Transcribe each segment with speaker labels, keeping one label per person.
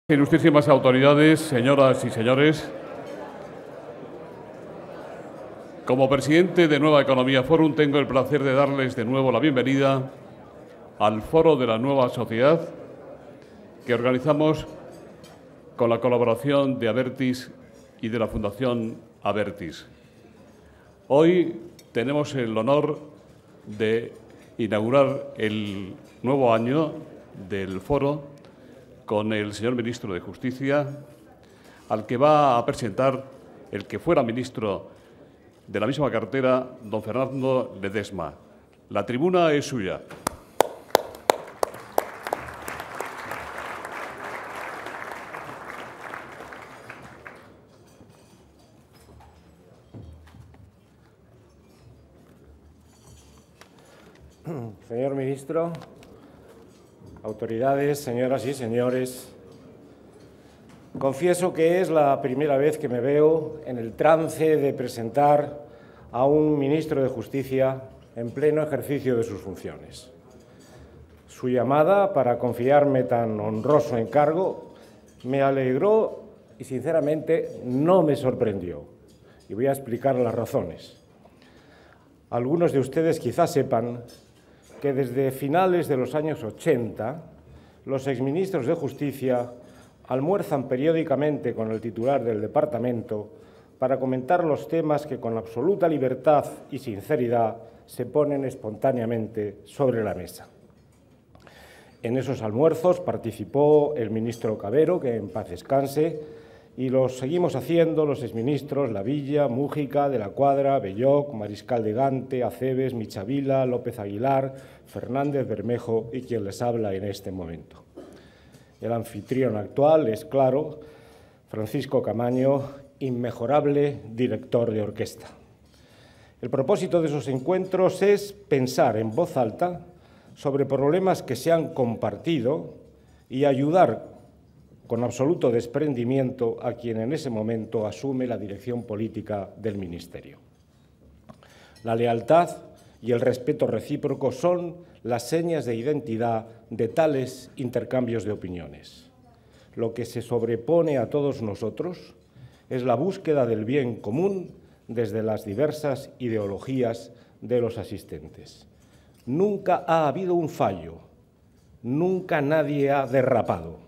Speaker 1: Ilustrísimas autoridades, señoras y señores, como presidente de Nueva Economía Forum tengo el placer de darles de nuevo la bienvenida al Foro de la Nueva Sociedad que organizamos con la colaboración de Abertis y de la Fundación Abertis. Hoy tenemos el honor de inaugurar el nuevo año del Foro con el señor ministro de Justicia, al que va a presentar el que fuera ministro de la misma cartera, don Fernando Ledesma. La tribuna es suya.
Speaker 2: Señor ministro, autoridades, señoras y señores, confieso que es la primera vez que me veo en el trance de presentar a un ministro de Justicia en pleno ejercicio de sus funciones. Su llamada para confiarme tan honroso encargo me alegró y, sinceramente, no me sorprendió. Y voy a explicar las razones. Algunos de ustedes quizás sepan que desde finales de los años 80 los exministros de Justicia almuerzan periódicamente con el titular del departamento para comentar los temas que con absoluta libertad y sinceridad se ponen espontáneamente sobre la mesa. En esos almuerzos participó el ministro Cabero, que en paz descanse, y los seguimos haciendo los exministros Lavilla, Mújica, de la Cuadra, Belloc, Mariscal de Gante, Acebes, Michavila, López Aguilar, Fernández Bermejo y quien les habla en este momento. El anfitrión actual es, claro, Francisco Camaño, inmejorable director de orquesta. El propósito de esos encuentros es pensar en voz alta sobre problemas que se han compartido y ayudar con absoluto desprendimiento a quien en ese momento asume la dirección política del Ministerio. La lealtad y el respeto recíproco son las señas de identidad de tales intercambios de opiniones. Lo que se sobrepone a todos nosotros es la búsqueda del bien común desde las diversas ideologías de los asistentes. Nunca ha habido un fallo, nunca nadie ha derrapado.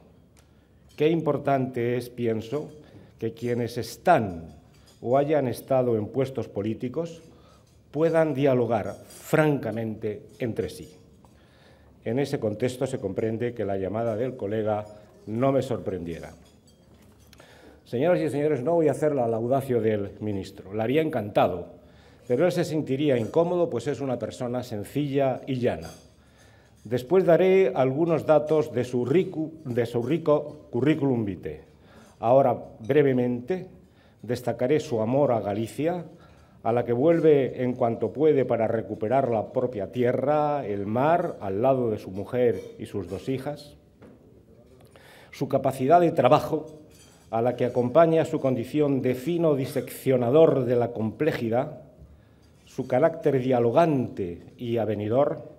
Speaker 2: Qué importante es, pienso, que quienes están o hayan estado en puestos políticos puedan dialogar francamente entre sí. En ese contexto se comprende que la llamada del colega no me sorprendiera. Señoras y señores, no voy a hacer la laudatio del ministro, la haría encantado, pero él se sentiría incómodo, pues es una persona sencilla y llana. Después daré algunos datos de su rico currículum vitae. Ahora, brevemente, destacaré su amor a Galicia, a la que vuelve en cuanto puede para recuperar la propia tierra, el mar, al lado de su mujer y sus dos hijas, su capacidad de trabajo, a la que acompaña su condición de fino diseccionador de la complejidad, su carácter dialogante y avenidor.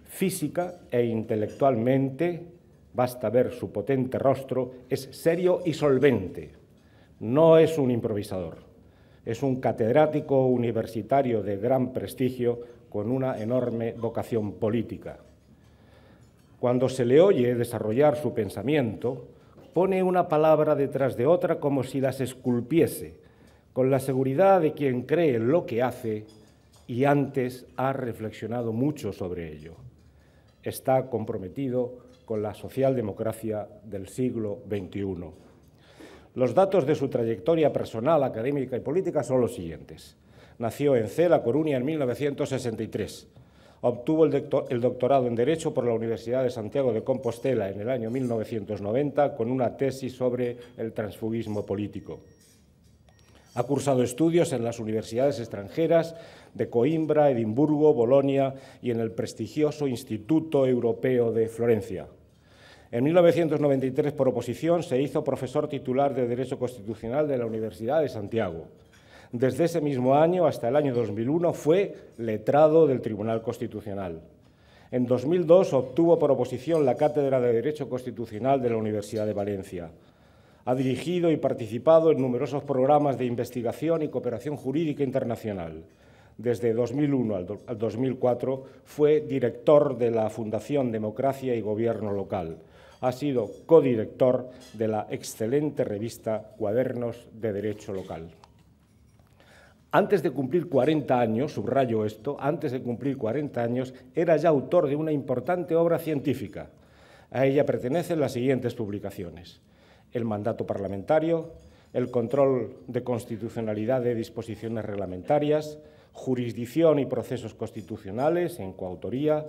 Speaker 2: Física e intelectualmente, basta ver su potente rostro, es serio y solvente. No es un improvisador, es un catedrático universitario de gran prestigio con una enorme vocación política. Cuando se le oye desarrollar su pensamiento, pone una palabra detrás de otra como si las esculpiese, con la seguridad de quien cree en lo que hace y antes ha reflexionado mucho sobre ello. Está comprometido con la socialdemocracia del siglo XXI. Los datos de su trayectoria personal, académica y política son los siguientes. Nació en Cee, La Coruña, en 1963. Obtuvo el doctorado en Derecho por la Universidad de Santiago de Compostela en el año 1990 con una tesis sobre el transfugismo político. Ha cursado estudios en las universidades extranjeras de Coimbra, Edimburgo, Bolonia y en el prestigioso Instituto Europeo de Florencia. En 1993, por oposición, se hizo profesor titular de Derecho Constitucional de la Universidad de Santiago. Desde ese mismo año hasta el año 2001 fue letrado del Tribunal Constitucional. En 2002 obtuvo por oposición la Cátedra de Derecho Constitucional de la Universidad de Valencia. Ha dirigido y participado en numerosos programas de investigación y cooperación jurídica internacional. Desde 2001 al 2004 fue director de la Fundación Democracia y Gobierno Local. Ha sido codirector de la excelente revista Cuadernos de Derecho Local. Antes de cumplir 40 años, subrayo esto, antes de cumplir 40 años, era ya autor de una importante obra científica. A ella pertenecen las siguientes publicaciones: El mandato parlamentario, el control de constitucionalidad de disposiciones reglamentarias, Jurisdicción y procesos constitucionales, en coautoría,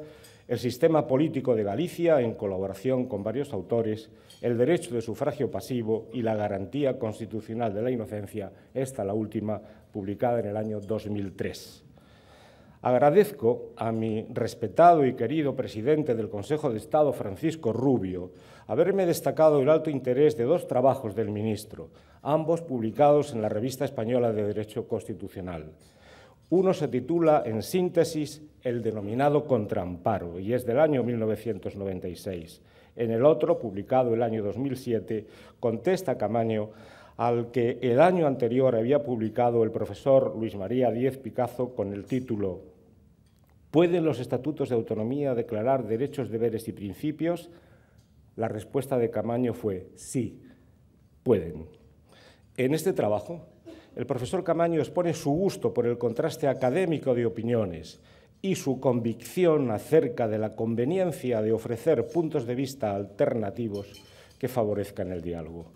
Speaker 2: El sistema político de Galicia, en colaboración con varios autores, El derecho de sufragio pasivo y la garantía constitucional de la inocencia, esta la última, publicada en el año 2003. Agradezco a mi respetado y querido presidente del Consejo de Estado, Francisco Rubio, haberme destacado el alto interés de dos trabajos del ministro, ambos publicados en la Revista Española de Derecho Constitucional. Uno se titula, en síntesis, el denominado contraamparo, y es del año 1996. En el otro, publicado el año 2007, contesta Caamaño al que el año anterior había publicado el profesor Luis María Díez Picazo con el título ¿Pueden los estatutos de autonomía declarar derechos, deberes y principios? La respuesta de Caamaño fue sí, pueden. En este trabajo, el profesor Caamaño expone su gusto por el contraste académico de opiniones y su convicción acerca de la conveniencia de ofrecer puntos de vista alternativos que favorezcan el diálogo.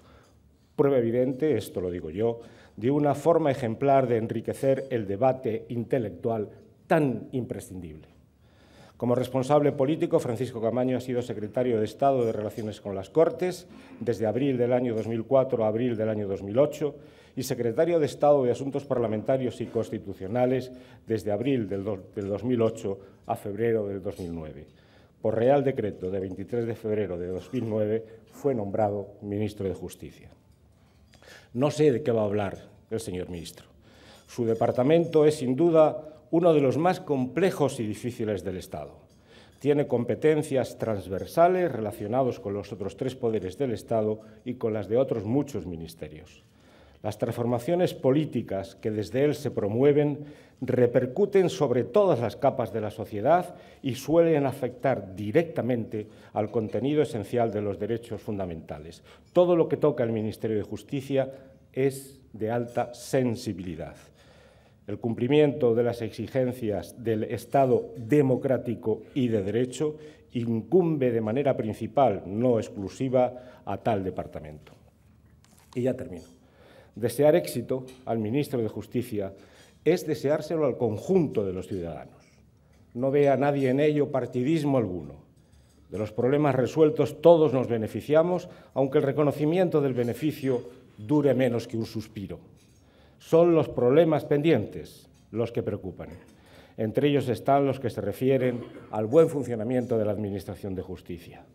Speaker 2: Prueba evidente, esto lo digo yo, de una forma ejemplar de enriquecer el debate intelectual tan imprescindible. Como responsable político, Francisco Caamaño ha sido secretario de Estado de Relaciones con las Cortes desde abril del año 2004 a abril del año 2008 y secretario de Estado de Asuntos Parlamentarios y Constitucionales desde abril del 2008 a febrero del 2009. Por Real Decreto de 23 de febrero de 2009 fue nombrado ministro de Justicia. No sé de qué va a hablar el señor ministro. Su departamento es, sin duda, uno de los más complejos y difíciles del Estado. Tiene competencias transversales relacionadas con los otros tres poderes del Estado y con las de otros muchos ministerios. Las transformaciones políticas que desde él se promueven repercuten sobre todas las capas de la sociedad y suelen afectar directamente al contenido esencial de los derechos fundamentales. Todo lo que toca el Ministerio de Justicia es de alta sensibilidad. El cumplimiento de las exigencias del Estado democrático y de derecho incumbe de manera principal, no exclusiva, a tal departamento. Y ya termino. Desear éxito al ministro de Justicia es deseárselo al conjunto de los ciudadanos. No ve a nadie en ello partidismo alguno. De los problemas resueltos todos nos beneficiamos, aunque el reconocimiento del beneficio dure menos que un suspiro. Son los problemas pendientes los que preocupan. Entre ellos están los que se refieren al buen funcionamiento de la Administración de Justicia.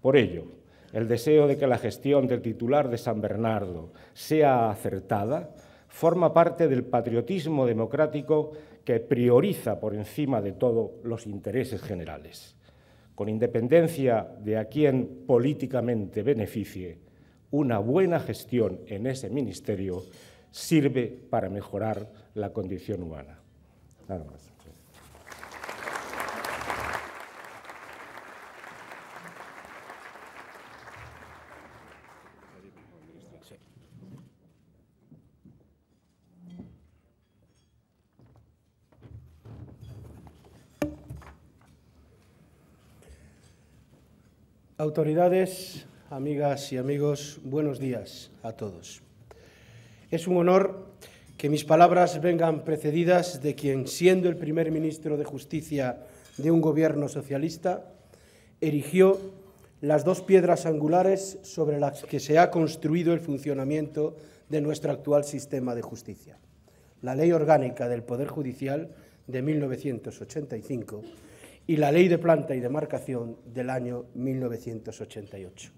Speaker 2: Por ello, el deseo de que la gestión del titular de San Bernardo sea acertada forma parte del patriotismo democrático que prioriza por encima de todo los intereses generales. Con independencia de a quién políticamente beneficie, una buena gestión en ese ministerio sirve para mejorar la condición humana. Nada más.
Speaker 3: Autoridades, amigas y amigos, buenos días a todos. Es un honor que mis palabras vengan precedidas de quien, siendo el primer ministro de Justicia de un gobierno socialista, erigió las dos piedras angulares sobre las que se ha construido el funcionamiento de nuestro actual sistema de justicia: la Ley Orgánica del Poder Judicial de 1985 y la Ley de Planta y Demarcación del año 1988.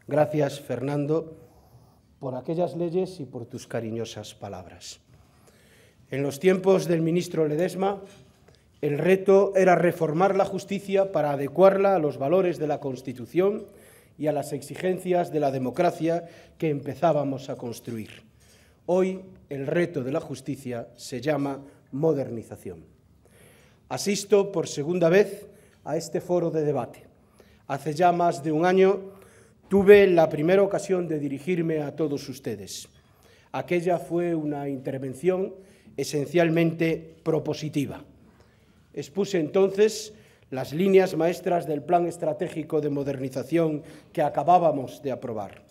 Speaker 3: Gracias, Fernando, por aquellas leyes y por tus cariñosas palabras. En los tiempos del ministro Ledesma El reto era reformar la justicia para adecuarla a los valores de la Constitución y a las exigencias de la democracia que empezábamos a construir. Hoy el reto de la justicia se llama modernización. Asisto por segunda vez a este foro de debate. Hace ya más de un año tuve la primera ocasión de dirigirme a todos ustedes. Aquella fue una intervención esencialmente propositiva. Expuse entonces las líneas maestras del Plan Estratégico de Modernización que acabábamos de aprobar.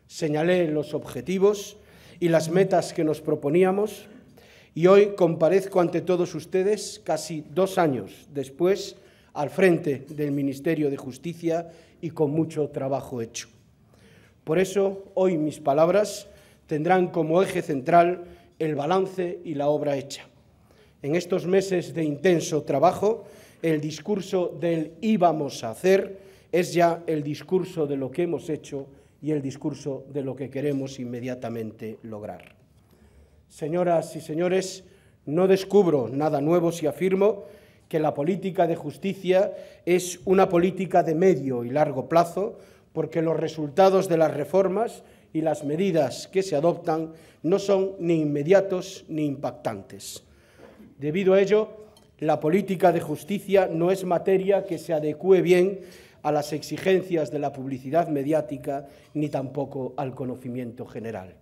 Speaker 3: Señalé los objetivos y las metas que nos proponíamos y hoy comparezco ante todos ustedes, casi 2 años después, al frente del Ministerio de Justicia y con mucho trabajo hecho. Por eso, hoy mis palabras tendrán como eje central el balance y la obra hecha. En estos meses de intenso trabajo, el discurso del íbamos a hacer es ya el discurso de lo que hemos hecho y el discurso de lo que queremos inmediatamente lograr. Señoras y señores, no descubro nada nuevo si afirmo que la política de justicia es una política de medio y largo plazo, porque los resultados de las reformas y las medidas que se adoptan no son ni inmediatos ni impactantes. Debido a ello, la política de justicia no es materia que se adecúe bien a las exigencias de la publicidad mediática ni tampoco al conocimiento general.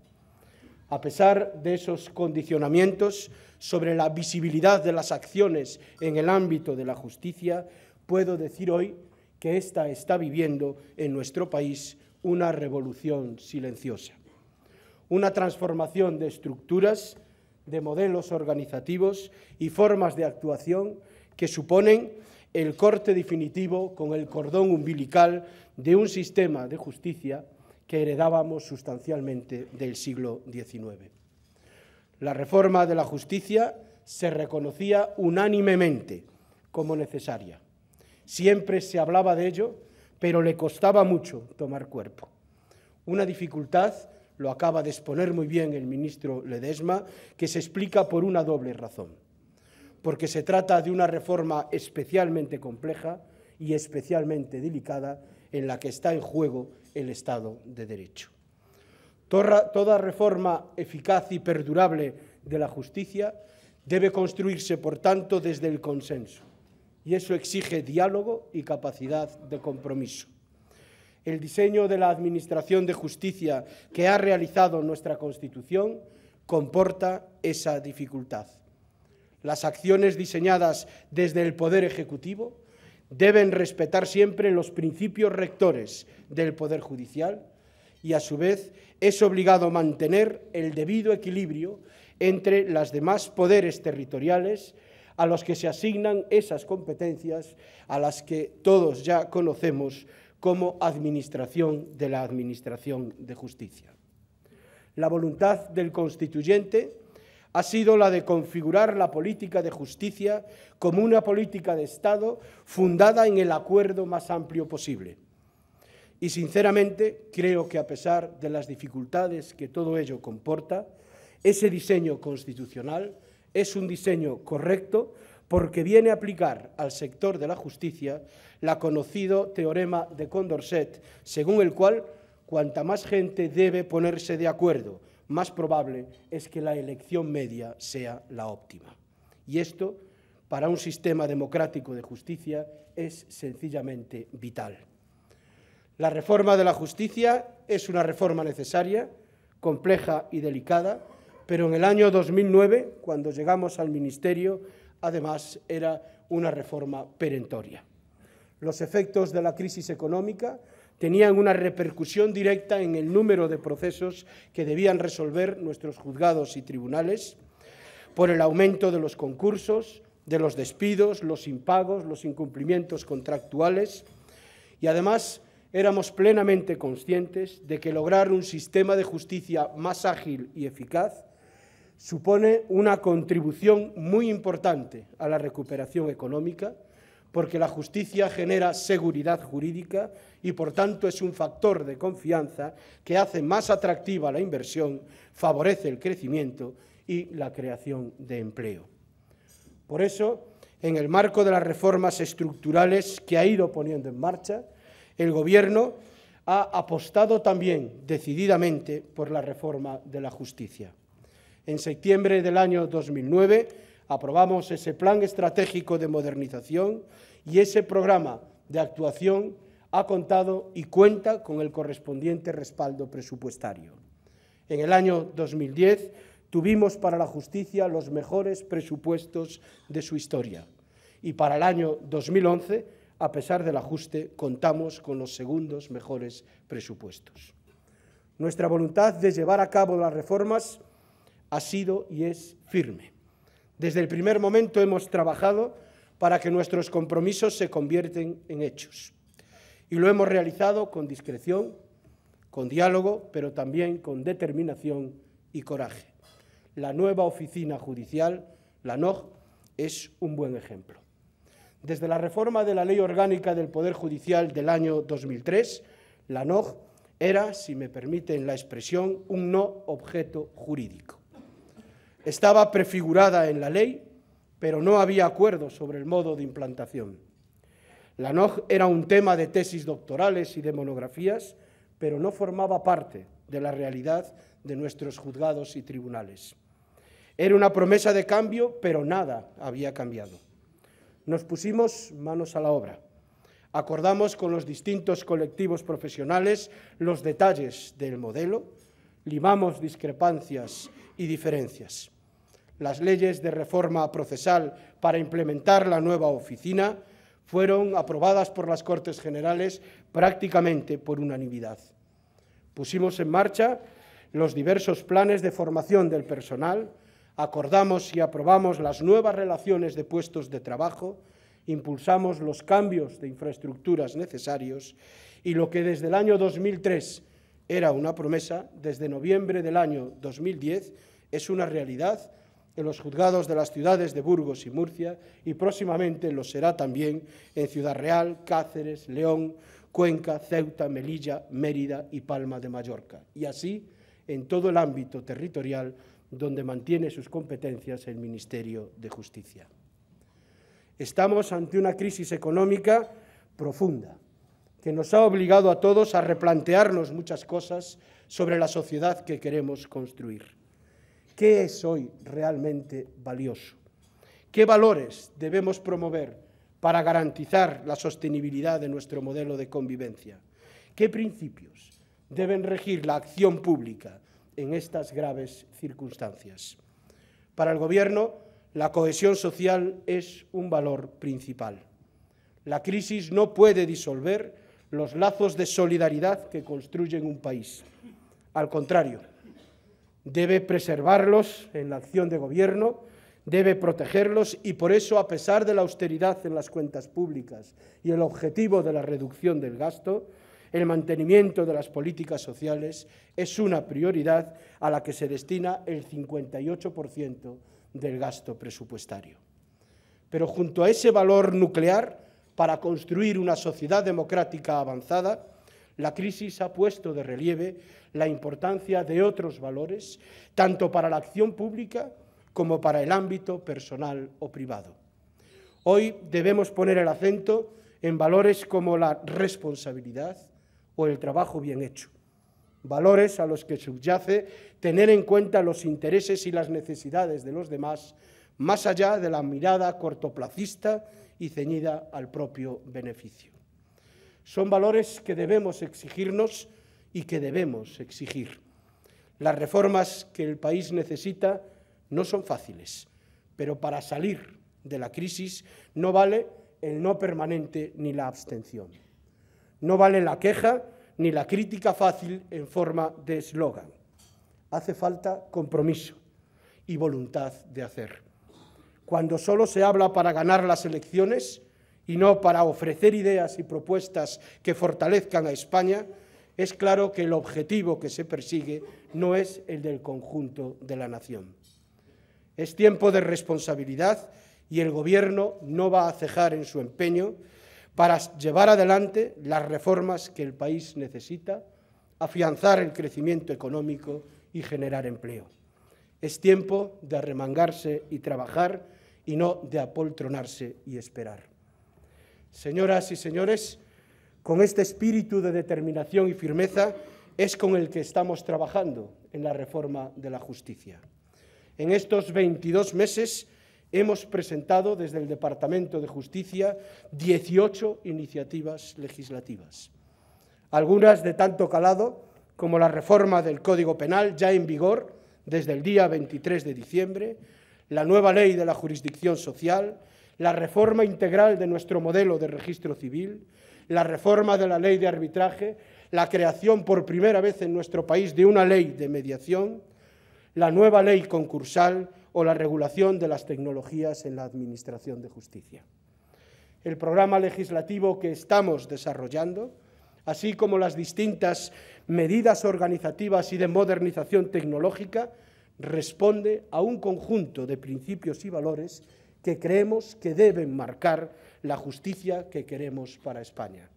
Speaker 3: A pesar de esos condicionamientos sobre la visibilidad de las acciones en el ámbito de la justicia, puedo decir hoy que ésta está viviendo en nuestro país una revolución silenciosa, una transformación de estructuras, de modelos organizativos y formas de actuación que suponen el corte definitivo con el cordón umbilical de un sistema de justicia que heredábamos sustancialmente del siglo XIX. La reforma de la justicia se reconocía unánimemente como necesaria. Siempre se hablaba de ello, pero le costaba mucho tomar cuerpo. Una dificultad, lo acaba de exponer muy bien el ministro Ledesma, que se explica por una doble razón. Porque se trata de una reforma especialmente compleja y especialmente delicada en la que está en juego el Estado de Derecho. Toda reforma eficaz y perdurable de la justicia debe construirse, por tanto, desde el consenso, y eso exige diálogo y capacidad de compromiso. El diseño de la Administración de Justicia que ha realizado nuestra Constitución comporta esa dificultad. Las acciones diseñadas desde el Poder Ejecutivo deben respetar siempre los principios rectores del Poder Judicial y, a su vez, es obligado mantener el debido equilibrio entre los demás poderes territoriales a los que se asignan esas competencias a las que todos ya conocemos como administración de la Administración de Justicia. La voluntad del constituyente ha sido la de configurar la política de justicia como una política de Estado fundada en el acuerdo más amplio posible. Y, sinceramente, creo que a pesar de las dificultades que todo ello comporta, ese diseño constitucional es un diseño correcto porque viene a aplicar al sector de la justicia el conocido teorema de Condorcet, según el cual cuanta más gente debe ponerse de acuerdo, más probable es que la elección media sea la óptima. Y esto, para un sistema democrático de justicia, es sencillamente vital. La reforma de la justicia es una reforma necesaria, compleja y delicada, pero en el año 2009, cuando llegamos al Ministerio, además era una reforma perentoria. Los efectos de la crisis económica tenían una repercusión directa en el número de procesos que debían resolver nuestros juzgados y tribunales por el aumento de los concursos, de los despidos, los impagos, los incumplimientos contractuales y, además, éramos plenamente conscientes de que lograr un sistema de justicia más ágil y eficaz supone una contribución muy importante a la recuperación económica, porque la justicia genera seguridad jurídica y, por tanto, es un factor de confianza que hace más atractiva la inversión, favorece el crecimiento y la creación de empleo. Por eso, En el marco de las reformas estructurales que ha ido poniendo en marcha, el Gobierno ha apostado también decididamente por la reforma de la justicia. En septiembre del año 2009 aprobamos ese Plan Estratégico de Modernización y ese programa de actuación ha contado y cuenta con el correspondiente respaldo presupuestario. En el año 2010 tuvimos para la justicia los mejores presupuestos de su historia y para el año 2011, a pesar del ajuste, contamos con los segundos mejores presupuestos. Nuestra voluntad de llevar a cabo las reformas ha sido y es firme. Desde el primer momento hemos trabajado para que nuestros compromisos se convierten en hechos. Y lo hemos realizado con discreción, con diálogo, pero también con determinación y coraje. La nueva oficina judicial, la NOJ, es un buen ejemplo. Desde la reforma de la Ley Orgánica del Poder Judicial del año 2003, la NOJ era, si me permiten la expresión, un no objeto jurídico. Estaba prefigurada en la ley, pero no había acuerdo sobre el modo de implantación. La NOJ era un tema de tesis doctorales y de monografías, pero no formaba parte de la realidad de nuestros juzgados y tribunales. Era una promesa de cambio, pero nada había cambiado. Nos pusimos manos a la obra. Acordamos con los distintos colectivos profesionales los detalles del modelo, limamos discrepancias y diferencias. Las leyes de reforma procesal para implementar la nueva oficina fueron aprobadas por las Cortes Generales prácticamente por unanimidad. Pusimos en marcha los diversos planes de formación del personal, acordamos y aprobamos las nuevas relaciones de puestos de trabajo, impulsamos los cambios de infraestructuras necesarios y lo que desde el año 2003 era una promesa, desde noviembre del año 2010 es una realidad en los juzgados de las ciudades de Burgos y Murcia y próximamente lo será también en Ciudad Real, Cáceres, León, Cuenca, Ceuta, Melilla, Mérida y Palma de Mallorca. Y así en todo el ámbito territorial donde mantiene sus competencias el Ministerio de Justicia. Estamos ante una crisis económica profunda que nos ha obligado a todos a replantearnos muchas cosas sobre la sociedad que queremos construir. ¿Qué es hoy realmente valioso? ¿Qué valores debemos promover para garantizar la sostenibilidad de nuestro modelo de convivencia? ¿Qué principios deben regir la acción pública en estas graves circunstancias? Para el Gobierno, la cohesión social es un valor principal. La crisis no puede disolver los lazos de solidaridad que construyen un país. Al contrario, debe preservarlos en la acción de gobierno, debe protegerlos y por eso, a pesar de la austeridad en las cuentas públicas y el objetivo de la reducción del gasto, el mantenimiento de las políticas sociales es una prioridad a la que se destina el 58% del gasto presupuestario. Pero junto a ese valor nuclear, para construir una sociedad democrática avanzada, la crisis ha puesto de relieve la importancia de otros valores, tanto para la acción pública como para el ámbito personal o privado. Hoy debemos poner el acento en valores como la responsabilidad o el trabajo bien hecho, valores a los que subyace tener en cuenta los intereses y las necesidades de los demás, más allá de la mirada cortoplacista y ceñida al propio beneficio. Son valores que debemos exigirnos y que debemos exigir. Las reformas que el país necesita no son fáciles, pero para salir de la crisis no vale el no permanente ni la abstención. No vale la queja ni la crítica fácil en forma de eslogan. Hace falta compromiso y voluntad de hacer. Cuando solo se habla para ganar las elecciones y no para ofrecer ideas y propuestas que fortalezcan a España, es claro que el objetivo que se persigue no es el del conjunto de la nación. Es tiempo de responsabilidad y el Gobierno no va a cejar en su empeño para llevar adelante las reformas que el país necesita, afianzar el crecimiento económico y generar empleo. Es tiempo de arremangarse y trabajar y no de apoltronarse y esperar. Señoras y señores, con este espíritu de determinación y firmeza es con el que estamos trabajando en la reforma de la justicia. En estos 22 meses hemos presentado desde el Departamento de Justicia 18 iniciativas legislativas, algunas de tanto calado como la reforma del Código Penal ya en vigor desde el día 23 de diciembre, la nueva ley de la jurisdicción social, la reforma integral de nuestro modelo de registro civil, la reforma de la ley de arbitraje, la creación por primera vez en nuestro país de una ley de mediación, la nueva ley concursal o la regulación de las tecnologías en la Administración de Justicia. El programa legislativo que estamos desarrollando, así como las distintas medidas organizativas y de modernización tecnológica, responde a un conjunto de principios y valores que creemos que deben marcar la justicia que queremos para España.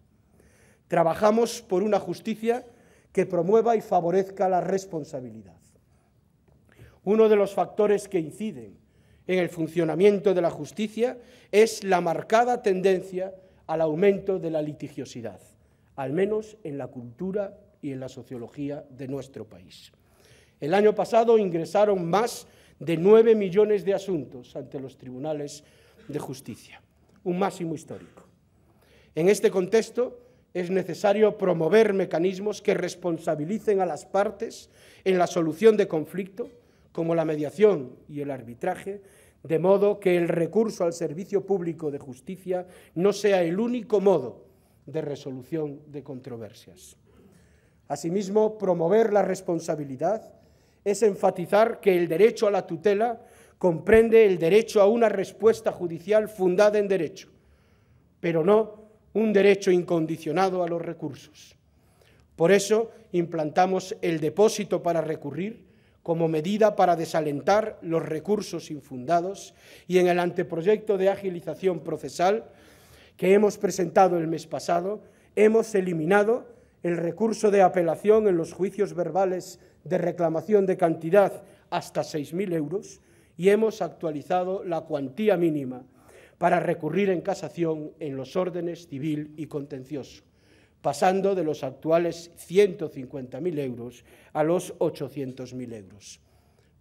Speaker 3: Trabajamos por una justicia que promueva y favorezca la responsabilidad. Uno de los factores que inciden en el funcionamiento de la justicia es la marcada tendencia al aumento de la litigiosidad, al menos en la cultura y en la sociología de nuestro país. El año pasado ingresaron más de 9 millones de asuntos ante los tribunales de justicia, un máximo histórico. En este contexto es necesario promover mecanismos que responsabilicen a las partes en la solución de conflicto, como la mediación y el arbitraje, de modo que el recurso al servicio público de justicia no sea el único modo de resolución de controversias. Asimismo, promover la responsabilidad es enfatizar que el derecho a la tutela comprende el derecho a una respuesta judicial fundada en derecho, pero no un derecho incondicionado a los recursos. Por eso implantamos el depósito para recurrir como medida para desalentar los recursos infundados y en el anteproyecto de agilización procesal que hemos presentado el mes pasado hemos eliminado el recurso de apelación en los juicios verbales de reclamación de cantidad hasta 6.000 euros y hemos actualizado la cuantía mínima para recurrir en casación en los órdenes civil y contencioso, pasando de los actuales 150.000 euros a los 800.000 euros.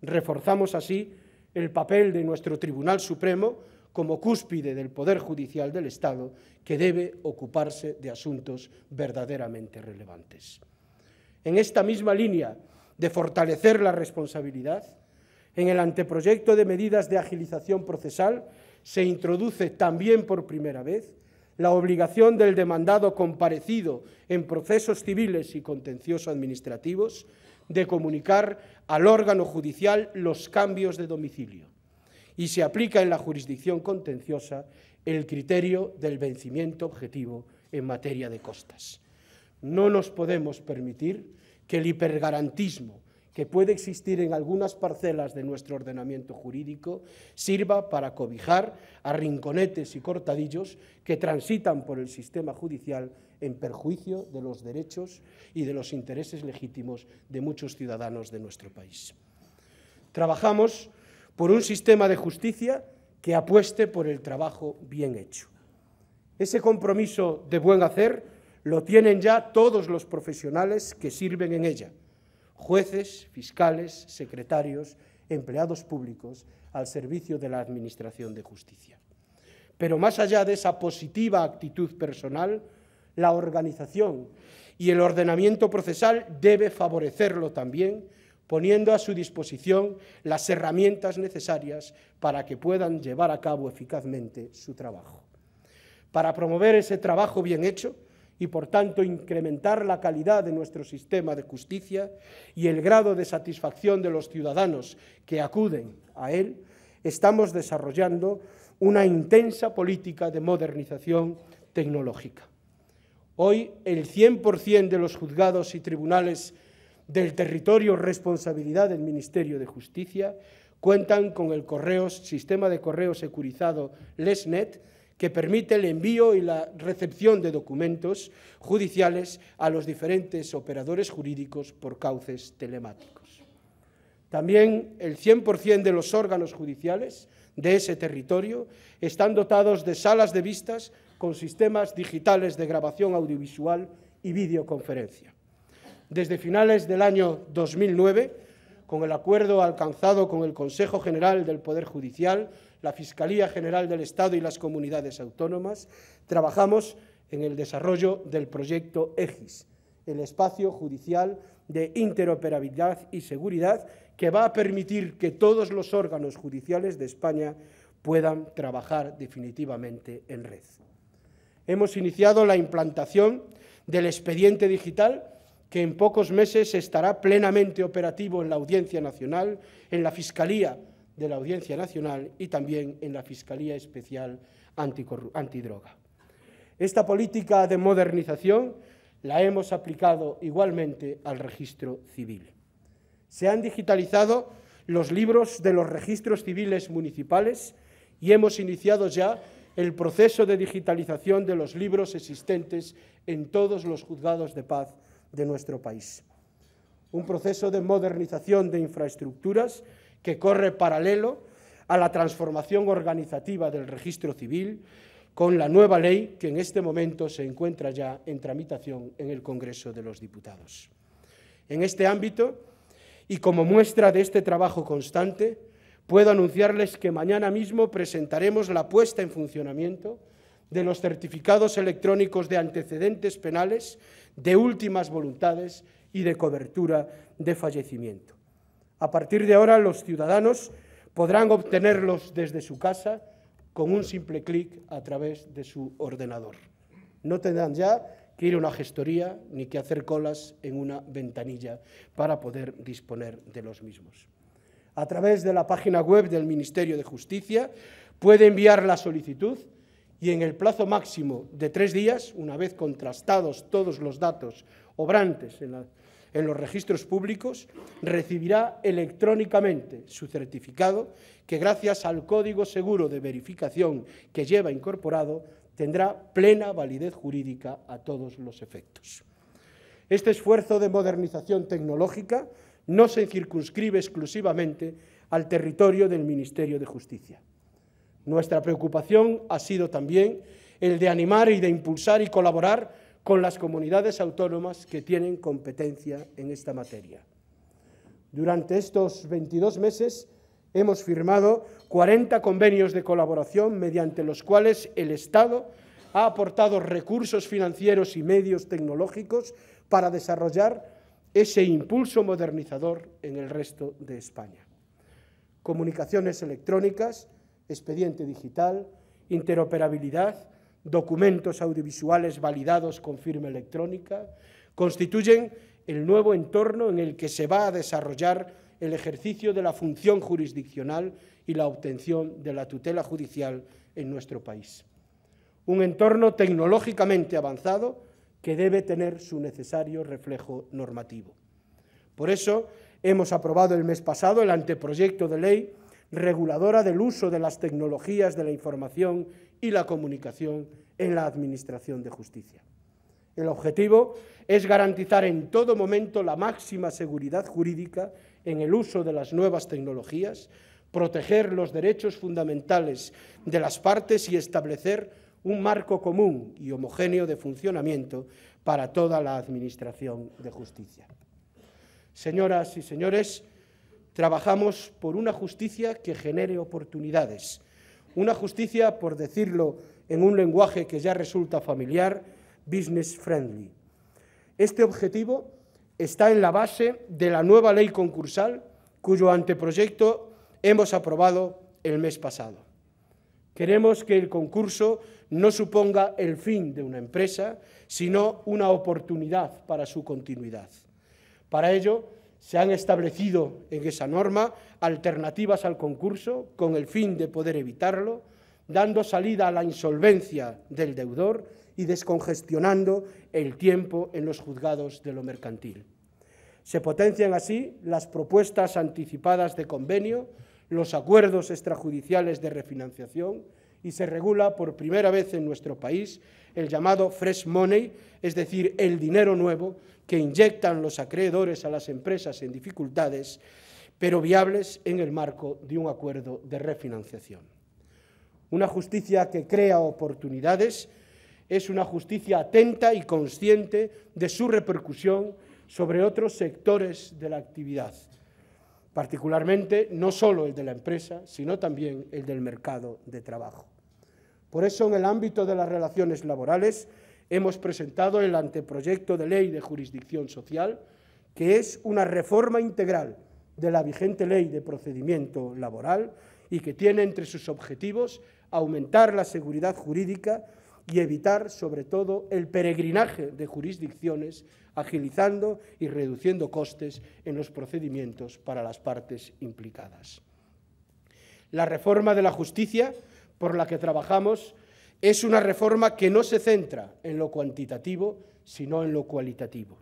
Speaker 3: Reforzamos así el papel de nuestro Tribunal Supremo como cúspide del Poder Judicial del Estado, que debe ocuparse de asuntos verdaderamente relevantes. En esta misma línea de fortalecer la responsabilidad, en el anteproyecto de medidas de agilización procesal se introduce también por primera vez la obligación del demandado comparecido en procesos civiles y contencioso-administrativos de comunicar al órgano judicial los cambios de domicilio y se aplica en la jurisdicción contenciosa el criterio del vencimiento objetivo en materia de costas. No nos podemos permitir que el hipergarantismo que puede existir en algunas parcelas de nuestro ordenamiento jurídico sirva para cobijar a rinconetes y cortadillos que transitan por el sistema judicial en perjuicio de los derechos y de los intereses legítimos de muchos ciudadanos de nuestro país. Trabajamos por un sistema de justicia que apueste por el trabajo bien hecho. Ese compromiso de buen hacer lo tienen ya todos los profesionales que sirven en ella: jueces, fiscales, secretarios, empleados públicos al servicio de la Administración de Justicia. Pero más allá de esa positiva actitud personal, la organización y el ordenamiento procesal debe favorecerlo también, poniendo a su disposición las herramientas necesarias para que puedan llevar a cabo eficazmente su trabajo. Para promover ese trabajo bien hecho, y, por tanto, incrementar la calidad de nuestro sistema de justicia y el grado de satisfacción de los ciudadanos que acuden a él, estamos desarrollando una intensa política de modernización tecnológica. Hoy, el 100% de los juzgados y tribunales del territorio responsabilidad del Ministerio de Justicia cuentan con el sistema de correo securizado LESNET, que permite el envío y la recepción de documentos judiciales a los diferentes operadores jurídicos por cauces telemáticos. También el 100% de los órganos judiciales de ese territorio están dotados de salas de vistas con sistemas digitales de grabación audiovisual y videoconferencia. Desde finales del año 2009, con el acuerdo alcanzado con el Consejo General del Poder Judicial, la Fiscalía General del Estado y las comunidades autónomas, trabajamos en el desarrollo del proyecto EGIS, el Espacio Judicial de Interoperabilidad y Seguridad, que va a permitir que todos los órganos judiciales de España puedan trabajar definitivamente en red. Hemos iniciado la implantación del expediente digital, que en pocos meses estará plenamente operativo en la Audiencia Nacional, en la Fiscalía de la Audiencia Nacional y también en la Fiscalía Especial Antidroga. Esta política de modernización la hemos aplicado igualmente al registro civil. Se han digitalizado los libros de los registros civiles municipales y hemos iniciado ya el proceso de digitalización de los libros existentes en todos los juzgados de paz de nuestro país. Un proceso de modernización de infraestructuras que corre paralelo a la transformación organizativa del registro civil con la nueva ley que en este momento se encuentra ya en tramitación en el Congreso de los Diputados. En este ámbito, y como muestra de este trabajo constante, puedo anunciarles que mañana mismo presentaremos la puesta en funcionamiento de los certificados electrónicos de antecedentes penales, de últimas voluntades y de cobertura de fallecimiento. A partir de ahora, los ciudadanos podrán obtenerlos desde su casa con un simple clic a través de su ordenador. No tendrán ya que ir a una gestoría ni que hacer colas en una ventanilla para poder disponer de los mismos. A través de la página web del Ministerio de Justicia puede enviar la solicitud y en el plazo máximo de 3 días, una vez contrastados todos los datos obrantes en los registros públicos, recibirá electrónicamente su certificado que, gracias al código seguro de verificación que lleva incorporado, tendrá plena validez jurídica a todos los efectos. Este esfuerzo de modernización tecnológica no se circunscribe exclusivamente al territorio del Ministerio de Justicia. Nuestra preocupación ha sido también el de animar y de impulsar y colaborar con las comunidades autónomas que tienen competencia en esta materia. Durante estos 22 meses hemos firmado 40 convenios de colaboración mediante los cuales el Estado ha aportado recursos financieros y medios tecnológicos para desarrollar ese impulso modernizador en el resto de España. Comunicaciones electrónicas, expediente digital, interoperabilidad, documentos audiovisuales validados con firma electrónica, constituyen el nuevo entorno en el que se va a desarrollar el ejercicio de la función jurisdiccional y la obtención de la tutela judicial en nuestro país. Un entorno tecnológicamente avanzado que debe tener su necesario reflejo normativo. Por eso, hemos aprobado el mes pasado el anteproyecto de ley reguladora del uso de las tecnologías de la información y la comunicación en la Administración de Justicia. El objetivo es garantizar en todo momento la máxima seguridad jurídica en el uso de las nuevas tecnologías, proteger los derechos fundamentales de las partes y establecer un marco común y homogéneo de funcionamiento para toda la Administración de Justicia. Señoras y señores, trabajamos por una justicia que genere oportunidades, una justicia, por decirlo en un lenguaje que ya resulta familiar, business friendly. Este objetivo está en la base de la nueva ley concursal, cuyo anteproyecto hemos aprobado el mes pasado. Queremos que el concurso no suponga el fin de una empresa, sino una oportunidad para su continuidad. Para ello, se han establecido en esa norma alternativas al concurso con el fin de poder evitarlo, dando salida a la insolvencia del deudor y descongestionando el tiempo en los juzgados de lo mercantil. Se potencian así las propuestas anticipadas de convenio, los acuerdos extrajudiciales de refinanciación y se regula por primera vez en nuestro país el llamado fresh money, es decir, el dinero nuevo que inyectan los acreedores a las empresas en dificultades pero viables en el marco de un acuerdo de refinanciación. Una justicia que crea oportunidades es una justicia atenta y consciente de su repercusión sobre otros sectores de la actividad, particularmente no solo el de la empresa, sino también el del mercado de trabajo. Por eso, en el ámbito de las relaciones laborales, hemos presentado el anteproyecto de ley de jurisdicción social, que es una reforma integral de la vigente ley de procedimiento laboral y que tiene entre sus objetivos aumentar la seguridad jurídica y evitar, sobre todo, el peregrinaje de jurisdicciones, agilizando y reduciendo costes en los procedimientos para las partes implicadas. La reforma de la justicia por la que trabajamos es una reforma que no se centra en lo cuantitativo, sino en lo cualitativo.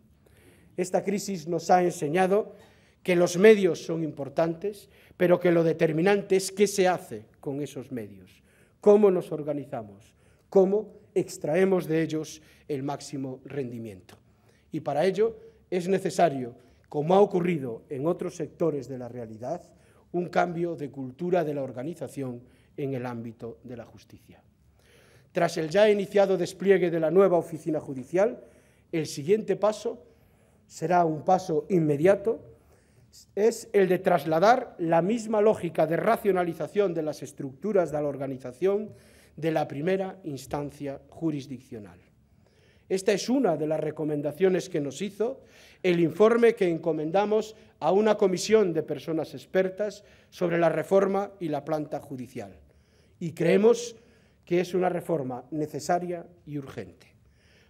Speaker 3: Esta crisis nos ha enseñado que los medios son importantes, pero que lo determinante es qué se hace con esos medios, cómo nos organizamos, cómo extraemos de ellos el máximo rendimiento. Y para ello es necesario, como ha ocurrido en otros sectores de la realidad, un cambio de cultura de la organización en el ámbito de la justicia. Tras el ya iniciado despliegue de la nueva oficina judicial, el siguiente paso será un paso inmediato, es el de trasladar la misma lógica de racionalización de las estructuras de la organización de la primera instancia jurisdiccional. Esta es una de las recomendaciones que nos hizo el informe que encomendamos a una comisión de personas expertas sobre la reforma y la planta judicial. Y creemos que es una reforma necesaria y urgente.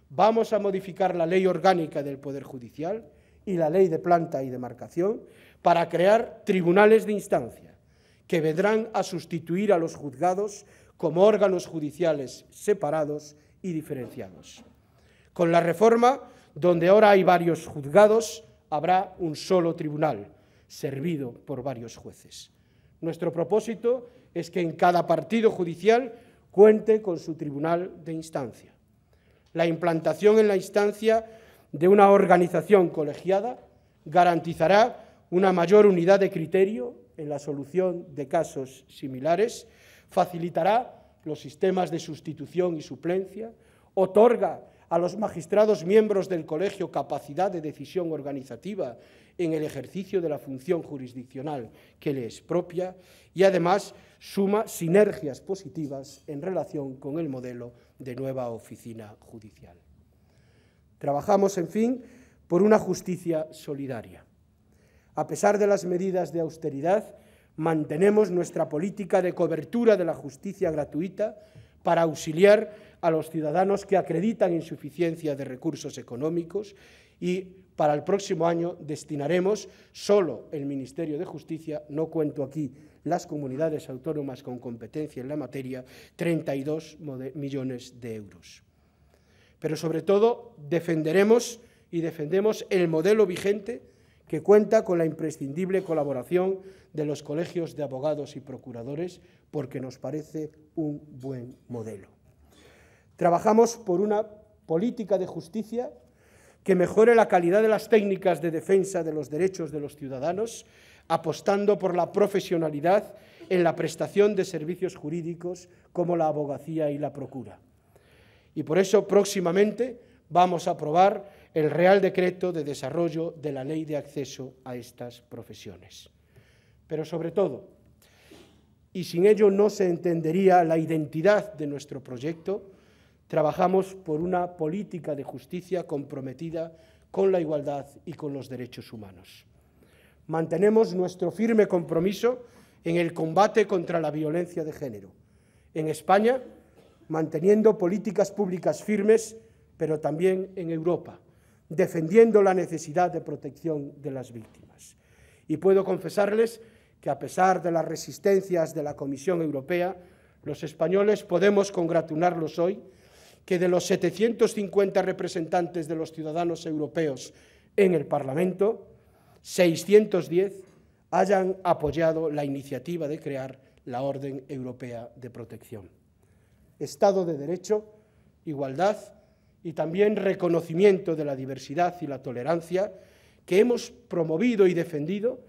Speaker 3: Vamos a modificar la Ley Orgánica del Poder Judicial y la Ley de Planta y Demarcación para crear tribunales de instancia que vendrán a sustituir a los juzgados como órganos judiciales separados y diferenciados. Con la reforma, donde ahora hay varios juzgados, habrá un solo tribunal, servido por varios jueces. Nuestro propósito es que en cada partido judicial cuente con su tribunal de instancia. La implantación en la instancia de una organización colegiada garantizará una mayor unidad de criterio en la solución de casos similares, facilitará los sistemas de sustitución y suplencia, otorga a los magistrados miembros del colegio capacidad de decisión organizativa en el ejercicio de la función jurisdiccional que le es propia y, además, suma sinergias positivas en relación con el modelo de nueva oficina judicial. Trabajamos, en fin, por una justicia solidaria. A pesar de las medidas de austeridad, mantenemos nuestra política de cobertura de la justicia gratuita para auxiliar a los ciudadanos que acreditan insuficiencia de recursos económicos y para el próximo año destinaremos solo el Ministerio de Justicia, no cuento aquí las comunidades autónomas con competencia en la materia, 32 millones de euros. Pero sobre todo defendemos el modelo vigente que cuenta con la imprescindible colaboración de los colegios de abogados y procuradores porque nos parece un buen modelo. Trabajamos por una política de justicia que mejore la calidad de las técnicas de defensa de los derechos de los ciudadanos, apostando por la profesionalidad en la prestación de servicios jurídicos como la abogacía y la procura. Y por eso próximamente vamos a aprobar el Real Decreto de Desarrollo de la Ley de Acceso a estas profesiones. Pero sobre todo, y sin ello no se entendería la identidad de nuestro proyecto, trabajamos por una política de justicia comprometida con la igualdad y con los derechos humanos. Mantenemos nuestro firme compromiso en el combate contra la violencia de género. En España, manteniendo políticas públicas firmes, pero también en Europa, defendiendo la necesidad de protección de las víctimas. Y puedo confesarles que, a pesar de las resistencias de la Comisión Europea, los españoles podemos congratularnos hoy que de los 750 representantes de los ciudadanos europeos en el Parlamento, 610 hayan apoyado la iniciativa de crear la Orden Europea de Protección. Estado de Derecho, igualdad y también reconocimiento de la diversidad y la tolerancia que hemos promovido y defendido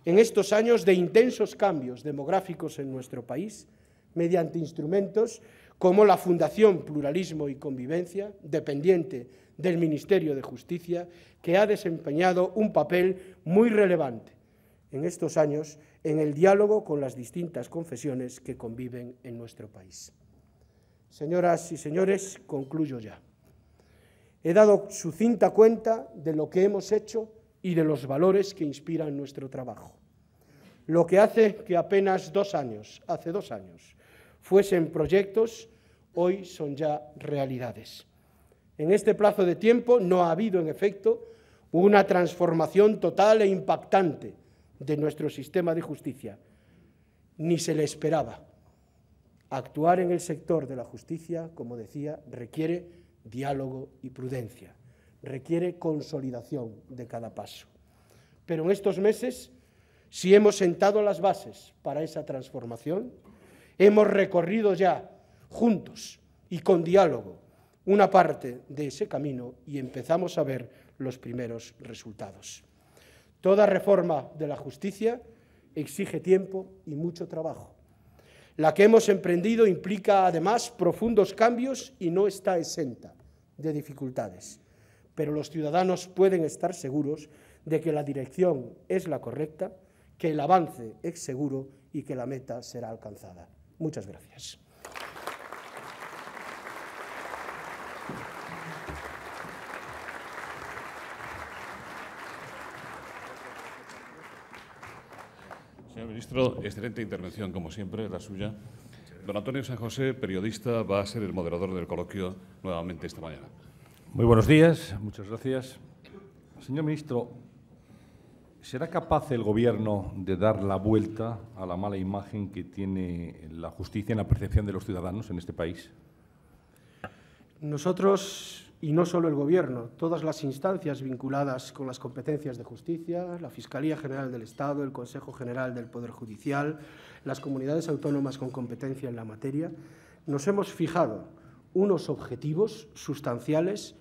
Speaker 3: en estos años de intensos cambios demográficos en nuestro país, mediante instrumentos como la Fundación Pluralismo y Convivencia, dependiente del Ministerio de Justicia, que ha desempeñado un papel muy relevante en estos años en el diálogo con las distintas confesiones que conviven en nuestro país. Señoras y señores, concluyo ya. He dado sucinta cuenta de lo que hemos hecho y de los valores que inspiran nuestro trabajo. Lo que hace que apenas hace 2 años, fuesen proyectos, hoy son ya realidades. En este plazo de tiempo no ha habido, en efecto, una transformación total e impactante de nuestro sistema de justicia, ni se le esperaba. Actuar en el sector de la justicia, como decía, requiere diálogo y prudencia, requiere consolidación de cada paso. Pero en estos meses, si hemos sentado las bases para esa transformación, hemos recorrido ya, juntos y con diálogo, una parte de ese camino y empezamos a ver los primeros resultados. Toda reforma de la justicia exige tiempo y mucho trabajo. La que hemos emprendido implica, además, profundos cambios y no está exenta de dificultades. Pero los ciudadanos pueden estar seguros de que la dirección es la correcta, que el avance es seguro y que la meta será alcanzada. Muchas gracias.
Speaker 1: Señor ministro, excelente intervención, como siempre, la suya. Don Antonio San José, periodista, va a ser el moderador del coloquio nuevamente esta mañana.
Speaker 4: Muy buenos días, muchas gracias. Señor ministro, ¿será capaz el Gobierno de dar la vuelta a la mala imagen que tiene la justicia en la percepción de los ciudadanos en este país?
Speaker 3: Nosotros, y no solo el Gobierno, todas las instancias vinculadas con las competencias de justicia, la Fiscalía General del Estado, el Consejo General del Poder Judicial, las comunidades autónomas con competencia en la materia, nos hemos fijado unos objetivos sustanciales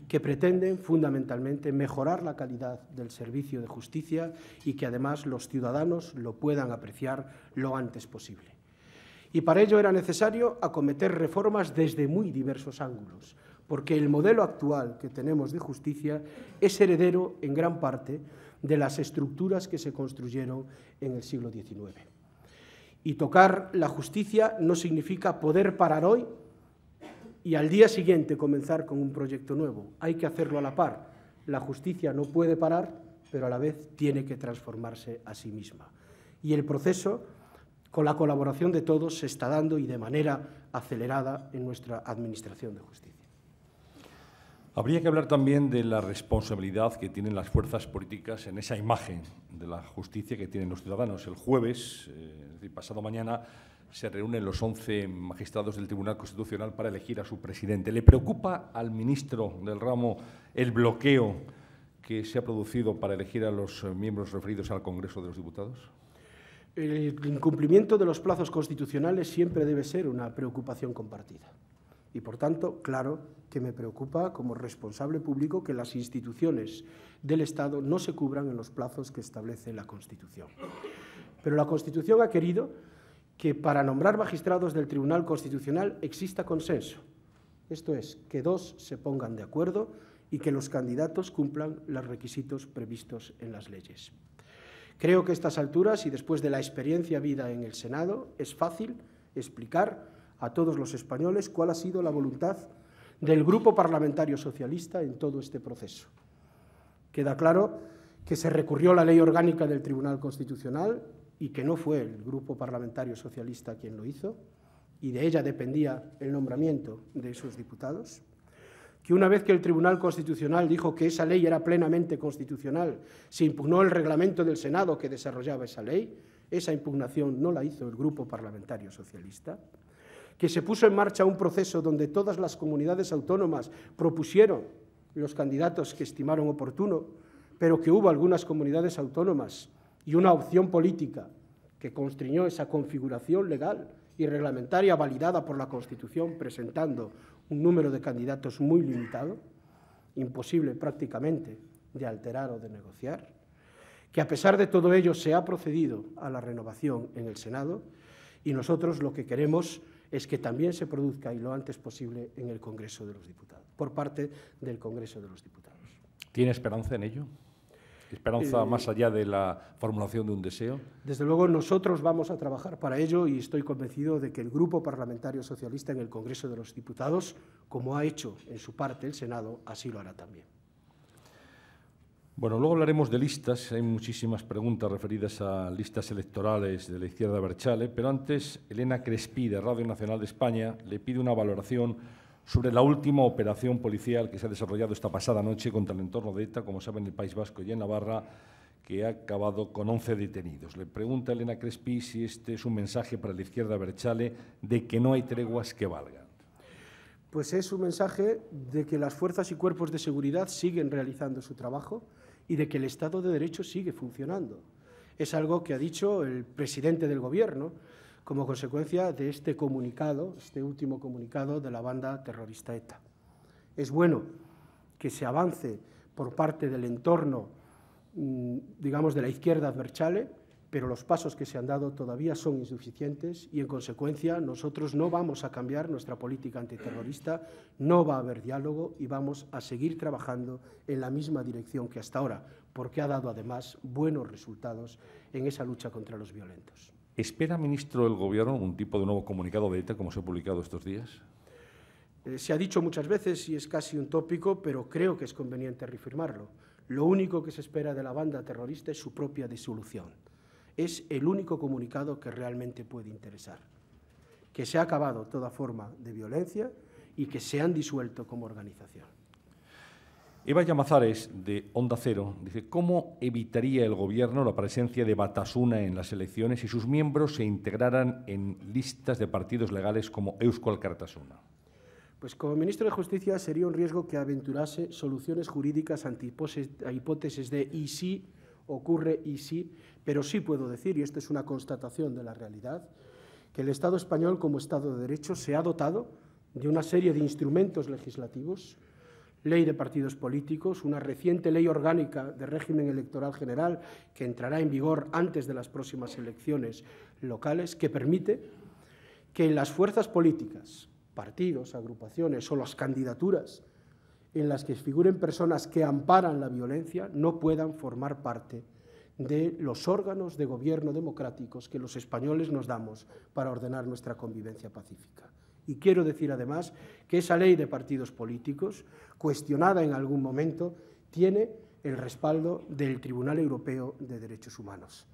Speaker 3: que pretenden fundamentalmente mejorar la calidad del servicio de justicia y que además los ciudadanos lo puedan apreciar lo antes posible. Y para ello era necesario acometer reformas desde muy diversos ángulos, porque el modelo actual que tenemos de justicia es heredero en gran parte de las estructuras que se construyeron en el siglo XIX. Y tocar la justicia no significa poder parar hoy y al día siguiente comenzar con un proyecto nuevo. Hay que hacerlo a la par. La justicia no puede parar, pero a la vez tiene que transformarse a sí misma. Y el proceso, con la colaboración de todos, se está dando y de manera acelerada en nuestra Administración de Justicia.
Speaker 4: Habría que hablar también de la responsabilidad que tienen las fuerzas políticas en esa imagen de la justicia que tienen los ciudadanos. El jueves, es decir, pasado mañana, se reúnen los 11 magistrados del Tribunal Constitucional para elegir a su presidente. ¿Le preocupa al ministro del ramo el bloqueo que se ha producido para elegir a los miembros referidos al Congreso de los Diputados?
Speaker 3: El incumplimiento de los plazos constitucionales siempre debe ser una preocupación compartida. Y, por tanto, claro que me preocupa como responsable público que las instituciones del Estado no se cubran en los plazos que establece la Constitución. Pero la Constitución ha querido que para nombrar magistrados del Tribunal Constitucional exista consenso. Esto es, que 2 se pongan de acuerdo y que los candidatos cumplan los requisitos previstos en las leyes. Creo que a estas alturas y después de la experiencia vivida en el Senado es fácil explicar a todos los españoles cuál ha sido la voluntad del Grupo Parlamentario Socialista en todo este proceso. Queda claro que se recurrió a la Ley Orgánica del Tribunal Constitucional y que no fue el Grupo Parlamentario Socialista quien lo hizo, y de ella dependía el nombramiento de esos diputados, que una vez que el Tribunal Constitucional dijo que esa ley era plenamente constitucional, se impugnó el reglamento del Senado que desarrollaba esa ley. Esa impugnación no la hizo el Grupo Parlamentario Socialista, que se puso en marcha un proceso donde todas las comunidades autónomas propusieron los candidatos que estimaron oportuno, pero que hubo algunas comunidades autónomas y una opción política que constriñó esa configuración legal y reglamentaria validada por la Constitución, presentando un número de candidatos muy limitado, imposible prácticamente de alterar o de negociar, que a pesar de todo ello se ha procedido a la renovación en el Senado y nosotros lo que queremos es que también se produzca y lo antes posible en el Congreso de los Diputados, por parte del Congreso de los Diputados.
Speaker 4: ¿Tiene esperanza en ello? ¿Esperanza más allá de la formulación de un deseo?
Speaker 3: Desde luego nosotros vamos a trabajar para ello y estoy convencido de que el Grupo Parlamentario Socialista en el Congreso de los Diputados, como ha hecho en su parte el Senado, así lo hará también.
Speaker 4: Bueno, luego hablaremos de listas. Hay muchísimas preguntas referidas a listas electorales de la izquierda abertzale, pero antes Elena Crespí, de Radio Nacional de España, le pide una valoración sobre la última operación policial que se ha desarrollado esta pasada noche contra el entorno de ETA, como saben, en el País Vasco y en Navarra, que ha acabado con 11 detenidos. Le pregunta a Elena Crespí si este es un mensaje para la izquierda abertzale de que no hay treguas que valgan.
Speaker 3: Pues es un mensaje de que las fuerzas y cuerpos de seguridad siguen realizando su trabajo y de que el Estado de Derecho sigue funcionando. Es algo que ha dicho el presidente del Gobierno como consecuencia de este comunicado, este último comunicado de la banda terrorista ETA. Es bueno que se avance por parte del entorno, digamos, de la izquierda abertzale, pero los pasos que se han dado todavía son insuficientes y, en consecuencia, nosotros no vamos a cambiar nuestra política antiterrorista, no va a haber diálogo y vamos a seguir trabajando en la misma dirección que hasta ahora, porque ha dado, además, buenos resultados en esa lucha contra los violentos.
Speaker 4: ¿Espera, ministro del Gobierno, un tipo de nuevo comunicado de ETA, como se ha publicado estos días?
Speaker 3: Se ha dicho muchas veces y es casi un tópico, pero creo que es conveniente reafirmarlo. Lo único que se espera de la banda terrorista es su propia disolución. Es el único comunicado que realmente puede interesar. Que se ha acabado toda forma de violencia y que se han disuelto como organización.
Speaker 4: Eva Llamazares, de Onda Cero, dice: ¿cómo evitaría el Gobierno la presencia de Batasuna en las elecciones si sus miembros se integraran en listas de partidos legales como Eusko Alkartasuna?
Speaker 3: Pues como ministro de Justicia sería un riesgo que aventurase soluciones jurídicas a hipótesis de y si ocurre y sí, pero sí puedo decir, y esto es una constatación de la realidad, que el Estado español como Estado de Derecho se ha dotado de una serie de instrumentos legislativos, ley de partidos políticos, una reciente ley orgánica de régimen electoral general que entrará en vigor antes de las próximas elecciones locales, que permite que en las fuerzas políticas, partidos, agrupaciones o las candidaturas en las que figuren personas que amparan la violencia no puedan formar parte de los órganos de gobierno democráticos que los españoles nos damos para ordenar nuestra convivencia pacífica. Y quiero decir además que esa ley de partidos políticos, cuestionada en algún momento, tiene el respaldo del Tribunal Europeo de Derechos Humanos.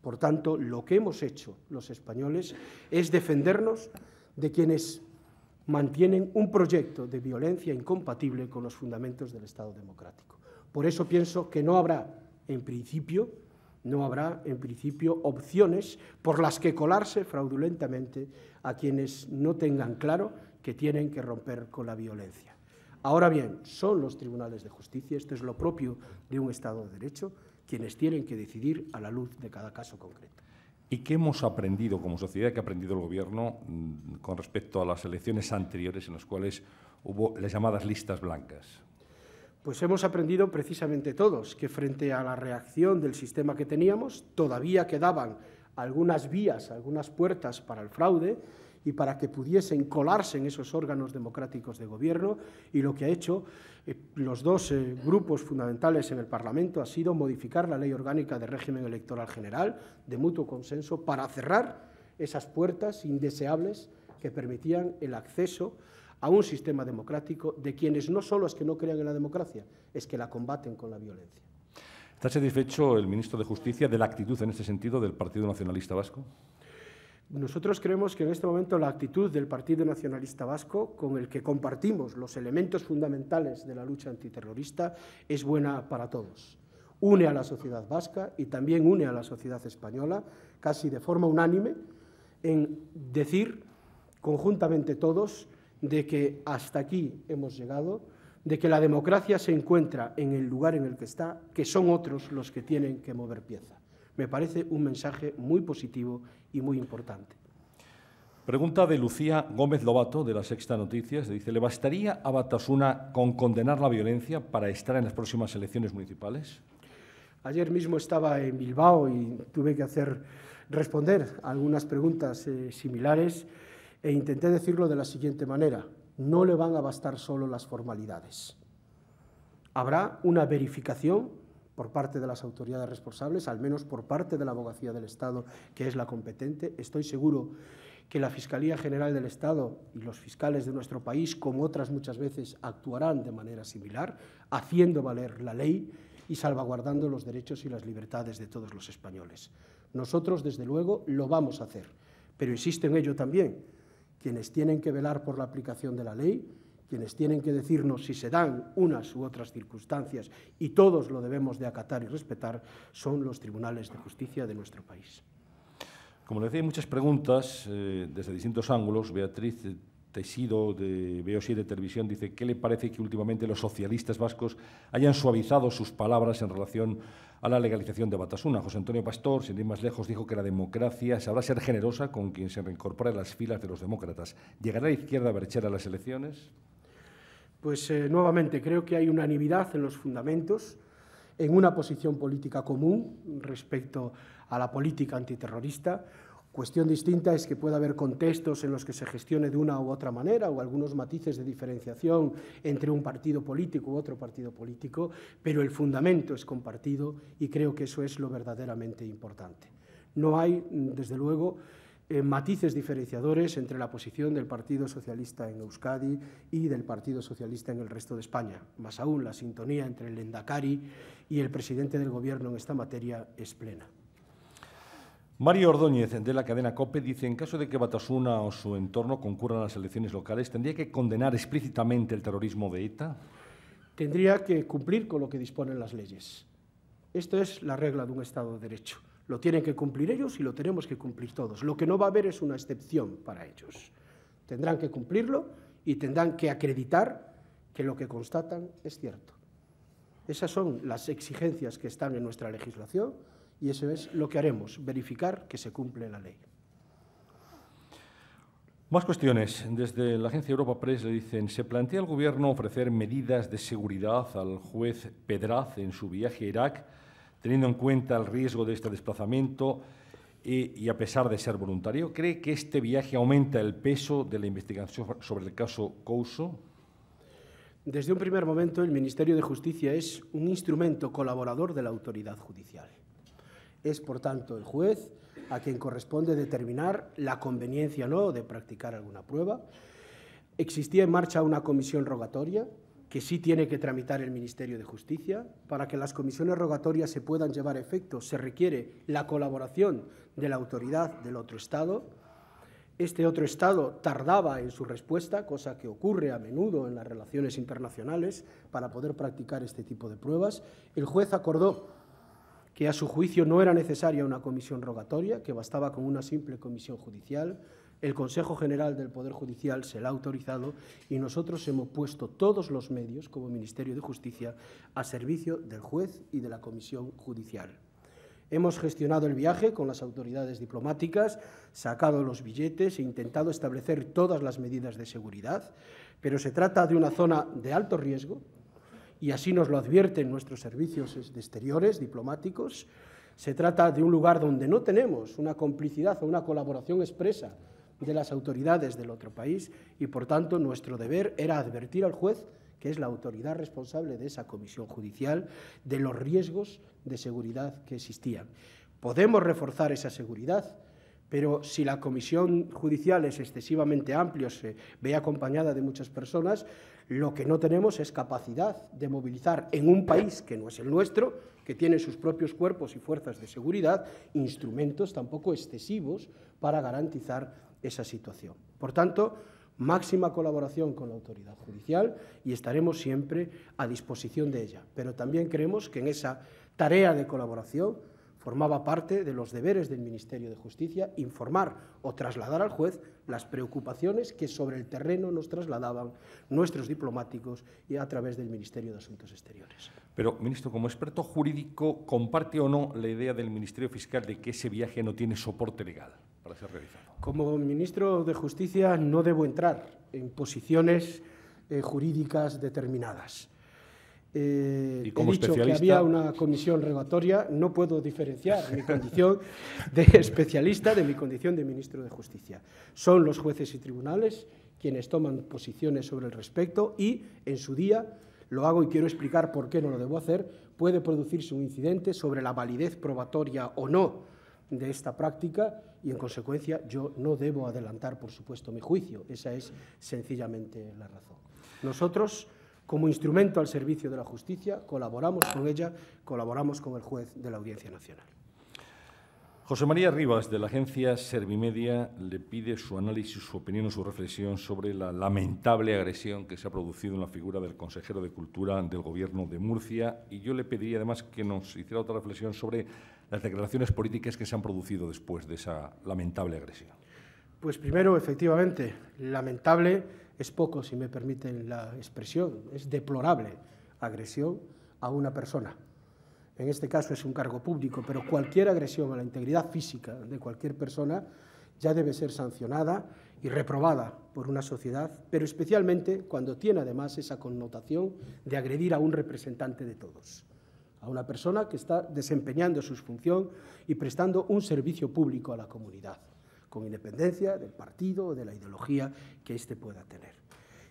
Speaker 3: Por tanto, lo que hemos hecho los españoles es defendernos de quienes mantienen un proyecto de violencia incompatible con los fundamentos del Estado democrático. Por eso pienso que no habrá, en principio, opciones por las que colarse fraudulentamente a quienes no tengan claro que tienen que romper con la violencia. Ahora bien, son los tribunales de justicia, esto es lo propio de un Estado de Derecho, quienes tienen que decidir a la luz de cada caso concreto.
Speaker 4: ¿Y qué hemos aprendido como sociedad, qué ha aprendido el Gobierno con respecto a las elecciones anteriores en las cuales hubo las llamadas listas blancas?
Speaker 3: Pues hemos aprendido precisamente todos que frente a la reacción del sistema que teníamos todavía quedaban algunas vías, algunas puertas para el fraude y para que pudiesen colarse en esos órganos democráticos de gobierno, y lo que ha hecho los dos grupos fundamentales en el Parlamento ha sido modificar la Ley Orgánica de Régimen Electoral General de mutuo consenso para cerrar esas puertas indeseables que permitían el acceso a un sistema democrático de quienes no solo es que no crean en la democracia, es que la combaten con la violencia.
Speaker 4: ¿Está satisfecho el ministro de Justicia de la actitud en este sentido del Partido Nacionalista Vasco?
Speaker 3: Nosotros creemos que en este momento la actitud del Partido Nacionalista Vasco, con el que compartimos los elementos fundamentales de la lucha antiterrorista, es buena para todos. Une a la sociedad vasca y también une a la sociedad española, casi de forma unánime, en decir conjuntamente todos de que hasta aquí hemos llegado, de que la democracia se encuentra en el lugar en el que está, que son otros los que tienen que mover pieza. Me parece un mensaje muy positivo y muy importante.
Speaker 4: Pregunta de Lucía Gómez Lobato, de La Sexta Noticias. Dice: ¿le bastaría a Batasuna con condenar la violencia para estar en las próximas elecciones municipales?
Speaker 3: Ayer mismo estaba en Bilbao y tuve que responder a algunas preguntas similares e intenté decirlo de la siguiente manera: no le van a bastar solo las formalidades. Habrá una verificación por parte de las autoridades responsables, al menos por parte de la Abogacía del Estado, que es la competente. Estoy seguro que la Fiscalía General del Estado y los fiscales de nuestro país, como otras muchas veces, actuarán de manera similar, haciendo valer la ley y salvaguardando los derechos y las libertades de todos los españoles. Nosotros, desde luego, lo vamos a hacer, pero insisto en ello también: quienes tienen que velar por la aplicación de la ley, quienes tienen que decirnos si se dan unas u otras circunstancias, y todos lo debemos de acatar y respetar, son los tribunales de justicia de nuestro país.
Speaker 4: Como le decía, hay muchas preguntas desde distintos ángulos. Beatriz Teixido, de BO7 Televisión, dice: ¿qué le parece que últimamente los socialistas vascos hayan suavizado sus palabras en relación a la legalización de Batasuna? José Antonio Pastor, sin ir más lejos, dijo que la democracia sabrá ser generosa con quien se reincorpore a las filas de los demócratas. ¿Llegará la izquierda berchera a las elecciones?
Speaker 3: Pues nuevamente creo que hay unanimidad en los fundamentos, en una posición política común respecto a la política antiterrorista. Cuestión distinta es que pueda haber contextos en los que se gestione de una u otra manera, o algunos matices de diferenciación entre un partido político u otro partido político, pero el fundamento es compartido y creo que eso es lo verdaderamente importante. No hay, desde luego, matices diferenciadores entre la posición del Partido Socialista en Euskadi y del Partido Socialista en el resto de España. Más aún, la sintonía entre el Lehendakari y el presidente del Gobierno en esta materia es plena.
Speaker 4: Mario Ordóñez, de la cadena COPE, dice: en caso de que Batasuna o su entorno concurran a las elecciones locales, ¿tendría que condenar explícitamente el terrorismo de ETA?
Speaker 3: Tendría que cumplir con lo que disponen las leyes. Esto es la regla de un Estado de Derecho. Lo tienen que cumplir ellos y lo tenemos que cumplir todos. Lo que no va a haber es una excepción para ellos. Tendrán que cumplirlo y tendrán que acreditar que lo que constatan es cierto. Esas son las exigencias que están en nuestra legislación y eso es lo que haremos, verificar que se cumple la ley.
Speaker 4: Más cuestiones. Desde la agencia Europa Press le dicen: ¿se plantea el Gobierno ofrecer medidas de seguridad al juez Pedraz en su viaje a Irak, teniendo en cuenta el riesgo de este desplazamiento y a pesar de ser voluntario? ¿Cree que este viaje aumenta el peso de la investigación sobre el caso Couso?
Speaker 3: Desde un primer momento, el Ministerio de Justicia es un instrumento colaborador de la autoridad judicial. Es, por tanto, el juez a quien corresponde determinar la conveniencia o no de practicar alguna prueba. Existía en marcha una comisión rogatoria que sí tiene que tramitar el Ministerio de Justicia. Para que las comisiones rogatorias se puedan llevar a efecto, se requiere la colaboración de la autoridad del otro Estado. Este otro Estado tardaba en su respuesta, cosa que ocurre a menudo en las relaciones internacionales, para poder practicar este tipo de pruebas. El juez acordó que a su juicio no era necesaria una comisión rogatoria, que bastaba con una simple comisión judicial. El Consejo General del Poder Judicial se la ha autorizado y nosotros hemos puesto todos los medios, como Ministerio de Justicia, a servicio del juez y de la comisión judicial. Hemos gestionado el viaje con las autoridades diplomáticas, sacado los billetes e intentado establecer todas las medidas de seguridad, pero se trata de una zona de alto riesgo, y así nos lo advierten nuestros servicios exteriores diplomáticos. Se trata de un lugar donde no tenemos una complicidad o una colaboración expresa de las autoridades del otro país y, por tanto, nuestro deber era advertir al juez, que es la autoridad responsable de esa comisión judicial, de los riesgos de seguridad que existían. Podemos reforzar esa seguridad, pero si la comisión judicial es excesivamente amplia, se ve acompañada de muchas personas, lo que no tenemos es capacidad de movilizar en un país que no es el nuestro, que tiene sus propios cuerpos y fuerzas de seguridad, instrumentos tampoco excesivos para garantizar esa situación. Por tanto, máxima colaboración con la autoridad judicial y estaremos siempre a disposición de ella. Pero también creemos que en esa tarea de colaboración formaba parte de los deberes del Ministerio de Justicia informar o trasladar al juez las preocupaciones que sobre el terreno nos trasladaban nuestros diplomáticos y a través del Ministerio de Asuntos Exteriores.
Speaker 4: Pero, ministro, como experto jurídico, ¿comparte o no la idea del Ministerio Fiscal de que ese viaje no tiene soporte legal para ser realizado?
Speaker 3: Como ministro de Justicia no debo entrar en posiciones jurídicas determinadas. he
Speaker 4: como
Speaker 3: dicho que
Speaker 4: especialista,
Speaker 3: había una comisión rogatoria, no puedo diferenciar mi condición de especialista de mi condición de ministro de Justicia. Son los jueces y tribunales quienes toman posiciones sobre el respecto y, en su día, lo hago y quiero explicar por qué no lo debo hacer, puede producirse un incidente sobre la validez probatoria o no de esta práctica y, en consecuencia, yo no debo adelantar, por supuesto, mi juicio. Esa es sencillamente la razón. Nosotros, como instrumento al servicio de la justicia, colaboramos con ella, colaboramos con el juez de la Audiencia Nacional.
Speaker 4: José María Rivas, de la agencia Servimedia, le pide su análisis, su opinión o su reflexión sobre la lamentable agresión que se ha producido en la figura del consejero de Cultura del Gobierno de Murcia, y yo le pediría además que nos hiciera otra reflexión sobre las declaraciones políticas que se han producido después de esa lamentable agresión.
Speaker 3: Pues primero, efectivamente, lamentable es poco, si me permiten la expresión, es deplorable agresión a una persona. En este caso es un cargo público, pero cualquier agresión a la integridad física de cualquier persona ya debe ser sancionada y reprobada por una sociedad, pero especialmente cuando tiene además esa connotación de agredir a un representante de todos, a una persona que está desempeñando su función y prestando un servicio público a la comunidad, con independencia del partido o de la ideología que éste pueda tener.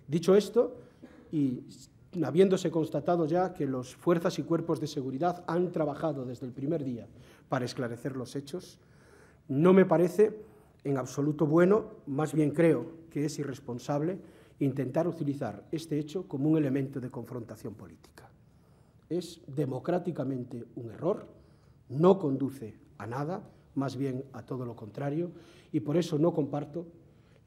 Speaker 3: Dicho esto, y habiéndose constatado ya que las fuerzas y cuerpos de seguridad han trabajado desde el primer día para esclarecer los hechos, no me parece en absoluto bueno, más bien creo que es irresponsable intentar utilizar este hecho como un elemento de confrontación política. Es democráticamente un error, no conduce a nada, más bien a todo lo contrario, y por eso no comparto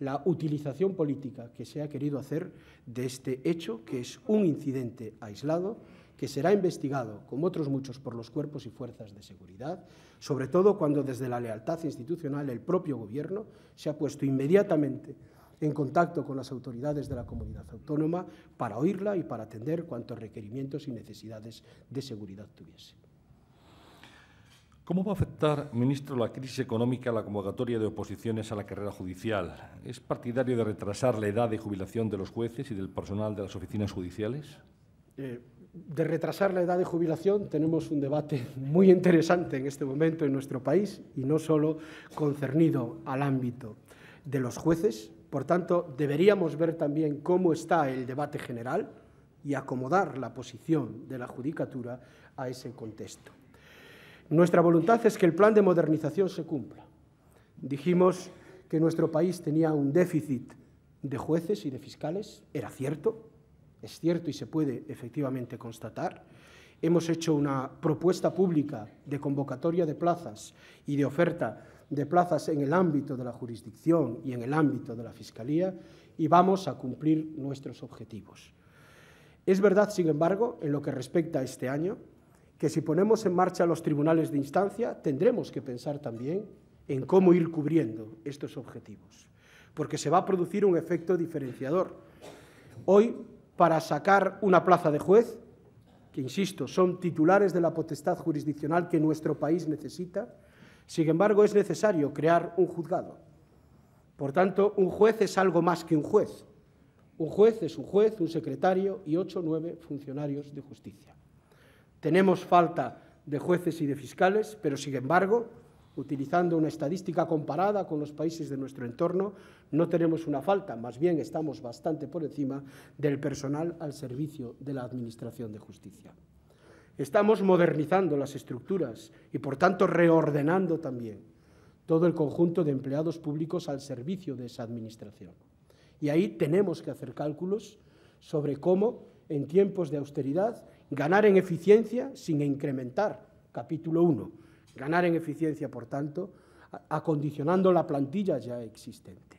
Speaker 3: la utilización política que se ha querido hacer de este hecho, que es un incidente aislado, que será investigado, como otros muchos, por los cuerpos y fuerzas de seguridad, sobre todo cuando desde la lealtad institucional el propio Gobierno se ha puesto inmediatamente en contacto con las autoridades de la comunidad autónoma para oírla y para atender cuantos requerimientos y necesidades de seguridad tuviese.
Speaker 4: ¿Cómo va a afectar, ministro, la crisis económica a la convocatoria de oposiciones a la carrera judicial? ¿Es partidario de retrasar la edad de jubilación de los jueces y del personal de las oficinas judiciales?
Speaker 3: De retrasar la edad de jubilación tenemos un debate muy interesante en este momento en nuestro país y no solo concernido al ámbito de los jueces. Por tanto, deberíamos ver también cómo está el debate general y acomodar la posición de la judicatura a ese contexto. Nuestra voluntad es que el plan de modernización se cumpla. Dijimos que nuestro país tenía un déficit de jueces y de fiscales. Era cierto, es cierto y se puede efectivamente constatar. Hemos hecho una propuesta pública de convocatoria de plazas y de oferta de plazas en el ámbito de la jurisdicción y en el ámbito de la Fiscalía y vamos a cumplir nuestros objetivos. Es verdad, sin embargo, en lo que respecta a este año, que si ponemos en marcha los tribunales de instancia, tendremos que pensar también en cómo ir cubriendo estos objetivos, porque se va a producir un efecto diferenciador. Hoy, para sacar una plaza de juez, que insisto, son titulares de la potestad jurisdiccional que nuestro país necesita, sin embargo, es necesario crear un juzgado. Por tanto, un juez es algo más que un juez. Un juez es un juez, un secretario y 8 o 9 funcionarios de justicia. Tenemos falta de jueces y de fiscales, pero, sin embargo, utilizando una estadística comparada con los países de nuestro entorno, no tenemos una falta, más bien estamos bastante por encima del personal al servicio de la Administración de Justicia. Estamos modernizando las estructuras y, por tanto, reordenando también todo el conjunto de empleados públicos al servicio de esa Administración. Y ahí tenemos que hacer cálculos sobre cómo, en tiempos de austeridad, ganar en eficiencia sin incrementar, capítulo 1, ganar en eficiencia, por tanto, acondicionando la plantilla ya existente.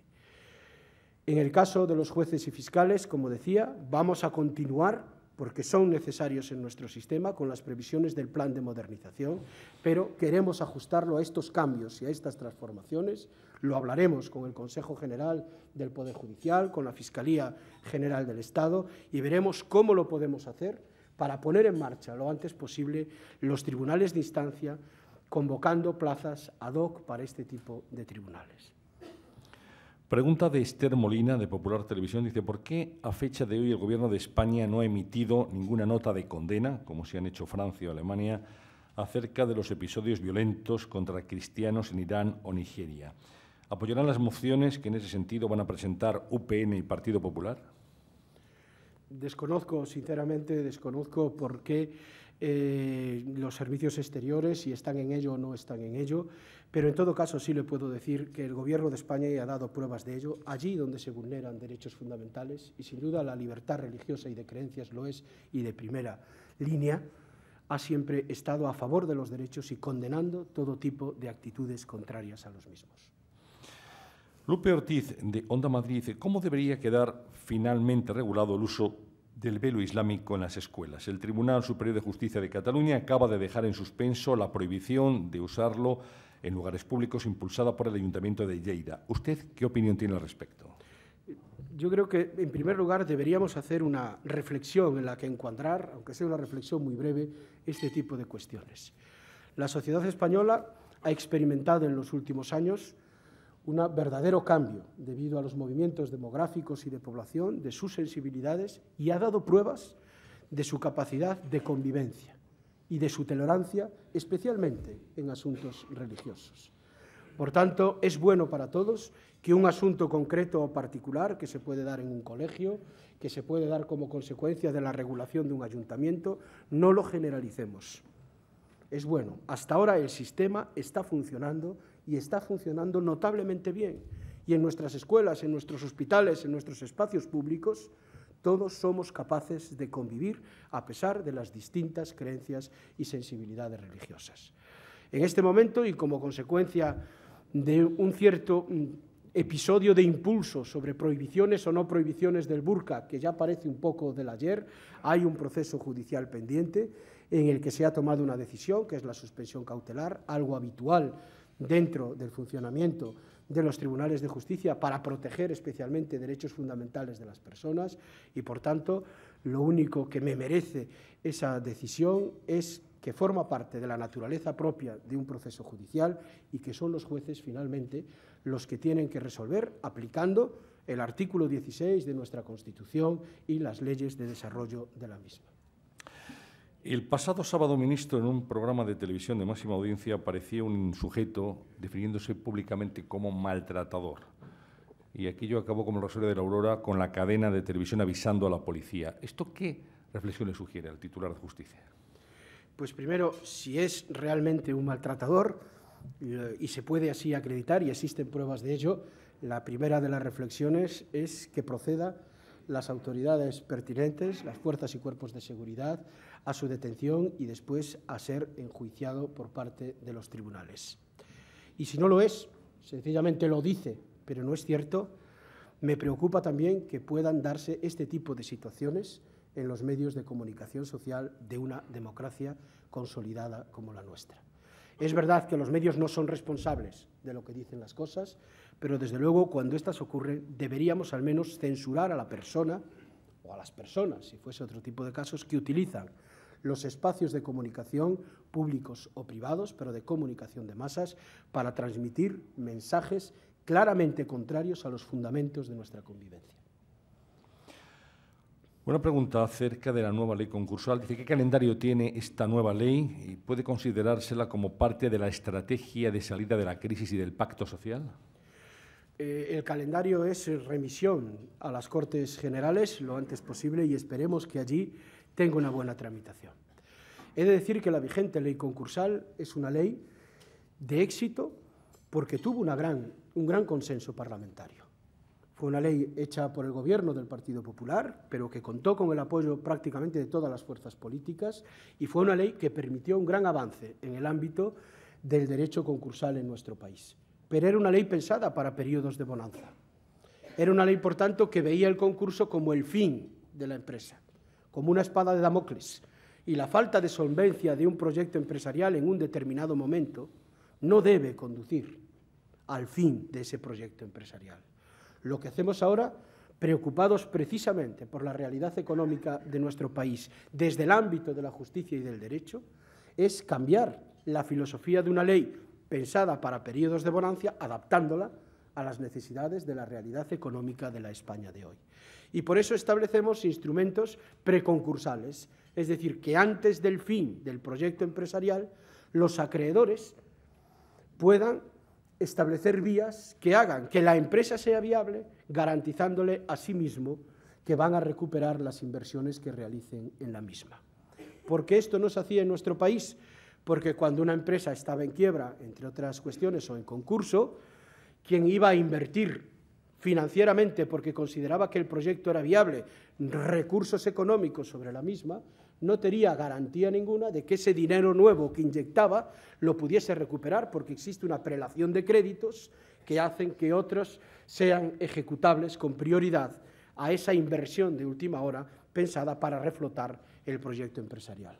Speaker 3: En el caso de los jueces y fiscales, como decía, vamos a continuar, porque son necesarios en nuestro sistema, con las previsiones del plan de modernización, pero queremos ajustarlo a estos cambios y a estas transformaciones. Lo hablaremos con el Consejo General del Poder Judicial, con la Fiscalía General del Estado, y veremos cómo lo podemos hacer para poner en marcha lo antes posible los tribunales de instancia, convocando plazas ad hoc para este tipo de tribunales.
Speaker 4: Pregunta de Esther Molina, de Popular Televisión, dice: ¿por qué a fecha de hoy el Gobierno de España no ha emitido ninguna nota de condena, como se han hecho Francia o Alemania, acerca de los episodios violentos contra cristianos en Irán o Nigeria? ¿Apoyarán las mociones que en ese sentido van a presentar UPN y Partido Popular?
Speaker 3: Desconozco, sinceramente, desconozco por qué los servicios exteriores, si están en ello o no están en ello, pero en todo caso sí le puedo decir que el Gobierno de España ya ha dado pruebas de ello allí donde se vulneran derechos fundamentales, y sin duda la libertad religiosa y de creencias lo es, y de primera línea. Ha siempre estado a favor de los derechos y condenando todo tipo de actitudes contrarias a los mismos.
Speaker 4: Lupe Ortiz, de Onda Madrid, dice: ¿cómo debería quedar finalmente regulado el uso del velo islámico en las escuelas? El Tribunal Superior de Justicia de Cataluña acaba de dejar en suspenso la prohibición de usarlo en lugares públicos impulsada por el Ayuntamiento de Lleida. ¿Usted qué opinión tiene al respecto?
Speaker 3: Yo creo que, en primer lugar, deberíamos hacer una reflexión en la que encuadrar, aunque sea una reflexión muy breve, este tipo de cuestiones. La sociedad española ha experimentado en los últimos años un verdadero cambio debido a los movimientos demográficos y de población, de sus sensibilidades, y ha dado pruebas de su capacidad de convivencia y de su tolerancia, especialmente en asuntos religiosos. Por tanto, es bueno para todos que un asunto concreto o particular, que se puede dar en un colegio, que se puede dar como consecuencia de la regulación de un ayuntamiento, no lo generalicemos. Es bueno. Hasta ahora el sistema está funcionando y está funcionando notablemente bien. Y en nuestras escuelas, en nuestros hospitales, en nuestros espacios públicos, todos somos capaces de convivir a pesar de las distintas creencias y sensibilidades religiosas. En este momento, y como consecuencia de un cierto episodio de impulso sobre prohibiciones o no prohibiciones del burka, que ya parece un poco del ayer, hay un proceso judicial pendiente en el que se ha tomado una decisión, que es la suspensión cautelar, algo habitual dentro del funcionamiento de los tribunales de justicia para proteger especialmente derechos fundamentales de las personas, y por tanto lo único que me merece esa decisión es que forma parte de la naturaleza propia de un proceso judicial y que son los jueces finalmente los que tienen que resolver aplicando el artículo 16 de nuestra Constitución y las leyes de desarrollo de la misma.
Speaker 4: El pasado sábado, ministro, en un programa de televisión de máxima audiencia, aparecía un sujeto definiéndose públicamente como maltratador. Y aquello acabó como el Rosario de la Aurora, con la cadena de televisión avisando a la policía. ¿Esto qué reflexión le sugiere al titular de Justicia?
Speaker 3: Pues primero, si es realmente un maltratador, y se puede así acreditar, y existen pruebas de ello, la primera de las reflexiones es que proceda las autoridades pertinentes, las fuerzas y cuerpos de seguridad, a su detención y después a ser enjuiciado por parte de los tribunales. Y si no lo es, sencillamente lo dice, pero no es cierto, me preocupa también que puedan darse este tipo de situaciones en los medios de comunicación social de una democracia consolidada como la nuestra. Es verdad que los medios no son responsables de lo que dicen las cosas, pero desde luego cuando estas ocurren deberíamos al menos censurar a la persona o a las personas, si fuese otro tipo de casos, que utilizan los espacios de comunicación públicos o privados, pero de comunicación de masas, para transmitir mensajes claramente contrarios a los fundamentos de nuestra convivencia.
Speaker 4: Una pregunta acerca de la nueva ley concursal. Dice: ¿qué calendario tiene esta nueva ley y puede considerársela como parte de la estrategia de salida de la crisis y del pacto social?
Speaker 3: El calendario es remisión a las Cortes Generales lo antes posible y esperemos que allí tenga una buena tramitación. He de decir que la vigente ley concursal es una ley de éxito porque tuvo un gran consenso parlamentario. Fue una ley hecha por el Gobierno del Partido Popular, pero que contó con el apoyo prácticamente de todas las fuerzas políticas, y fue una ley que permitió un gran avance en el ámbito del derecho concursal en nuestro país. Pero era una ley pensada para periodos de bonanza. Era una ley, por tanto, que veía el concurso como el fin de la empresa, como una espada de Damocles, y la falta de solvencia de un proyecto empresarial en un determinado momento no debe conducir al fin de ese proyecto empresarial. Lo que hacemos ahora, preocupados precisamente por la realidad económica de nuestro país desde el ámbito de la justicia y del derecho, es cambiar la filosofía de una ley pensada para periodos de bonanza, adaptándola a las necesidades de la realidad económica de la España de hoy. Y por eso establecemos instrumentos preconcursales, es decir, que antes del fin del proyecto empresarial los acreedores puedan establecer vías que hagan que la empresa sea viable, garantizándole a sí mismo que van a recuperar las inversiones que realicen en la misma. ¿Por qué esto no se hacía en nuestro país? Porque cuando una empresa estaba en quiebra, entre otras cuestiones, o en concurso, quien iba a invertir financieramente porque consideraba que el proyecto era viable, recursos económicos sobre la misma, no tenía garantía ninguna de que ese dinero nuevo que inyectaba lo pudiese recuperar, porque existe una prelación de créditos que hacen que otros sean ejecutables con prioridad a esa inversión de última hora pensada para reflotar el proyecto empresarial.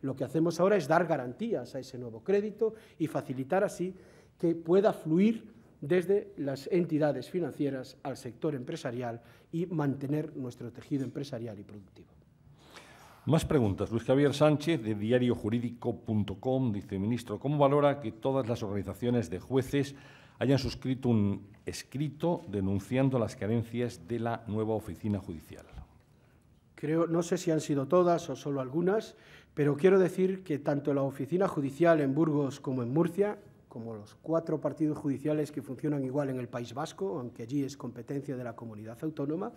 Speaker 3: Lo que hacemos ahora es dar garantías a ese nuevo crédito y facilitar así que pueda fluir desde las entidades financieras al sector empresarial y mantener nuestro tejido empresarial y productivo.
Speaker 4: Más preguntas. Luis Javier Sánchez, de diariojurídico.com, dice: Ministro, ¿cómo valora que todas las organizaciones de jueces hayan suscrito un escrito denunciando las carencias de la nueva oficina judicial?
Speaker 3: No sé si han sido todas o solo algunas, pero quiero decir que tanto la oficina judicial en Burgos como en Murcia, como los 4 partidos judiciales que funcionan igual en el País Vasco, aunque allí es competencia de la comunidad autónoma,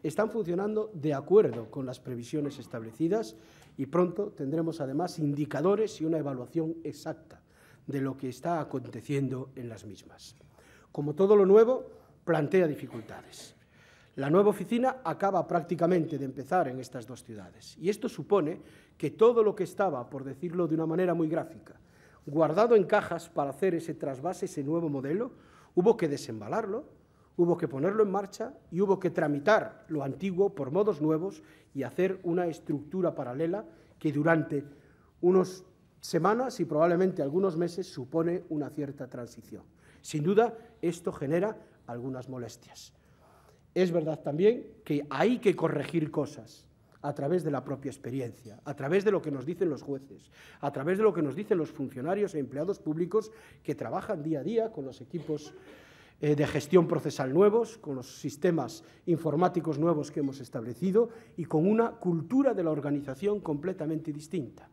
Speaker 3: están funcionando de acuerdo con las previsiones establecidas y pronto tendremos además indicadores y una evaluación exacta de lo que está aconteciendo en las mismas. Como todo lo nuevo, plantea dificultades. La nueva oficina acaba prácticamente de empezar en estas 2 ciudades y esto supone que todo lo que estaba, por decirlo de una manera muy gráfica, guardado en cajas para hacer ese trasvase, ese nuevo modelo, hubo que desembalarlo, hubo que ponerlo en marcha y hubo que tramitar lo antiguo por modos nuevos y hacer una estructura paralela que durante unas semanas y probablemente algunos meses supone una cierta transición. Sin duda, esto genera algunas molestias. Es verdad también que hay que corregir cosas a través de la propia experiencia, a través de lo que nos dicen los jueces, a través de lo que nos dicen los funcionarios e empleados públicos que trabajan día a día con los equipos de gestión procesal nuevos, con los sistemas informáticos nuevos que hemos establecido y con una cultura de la organización completamente distinta.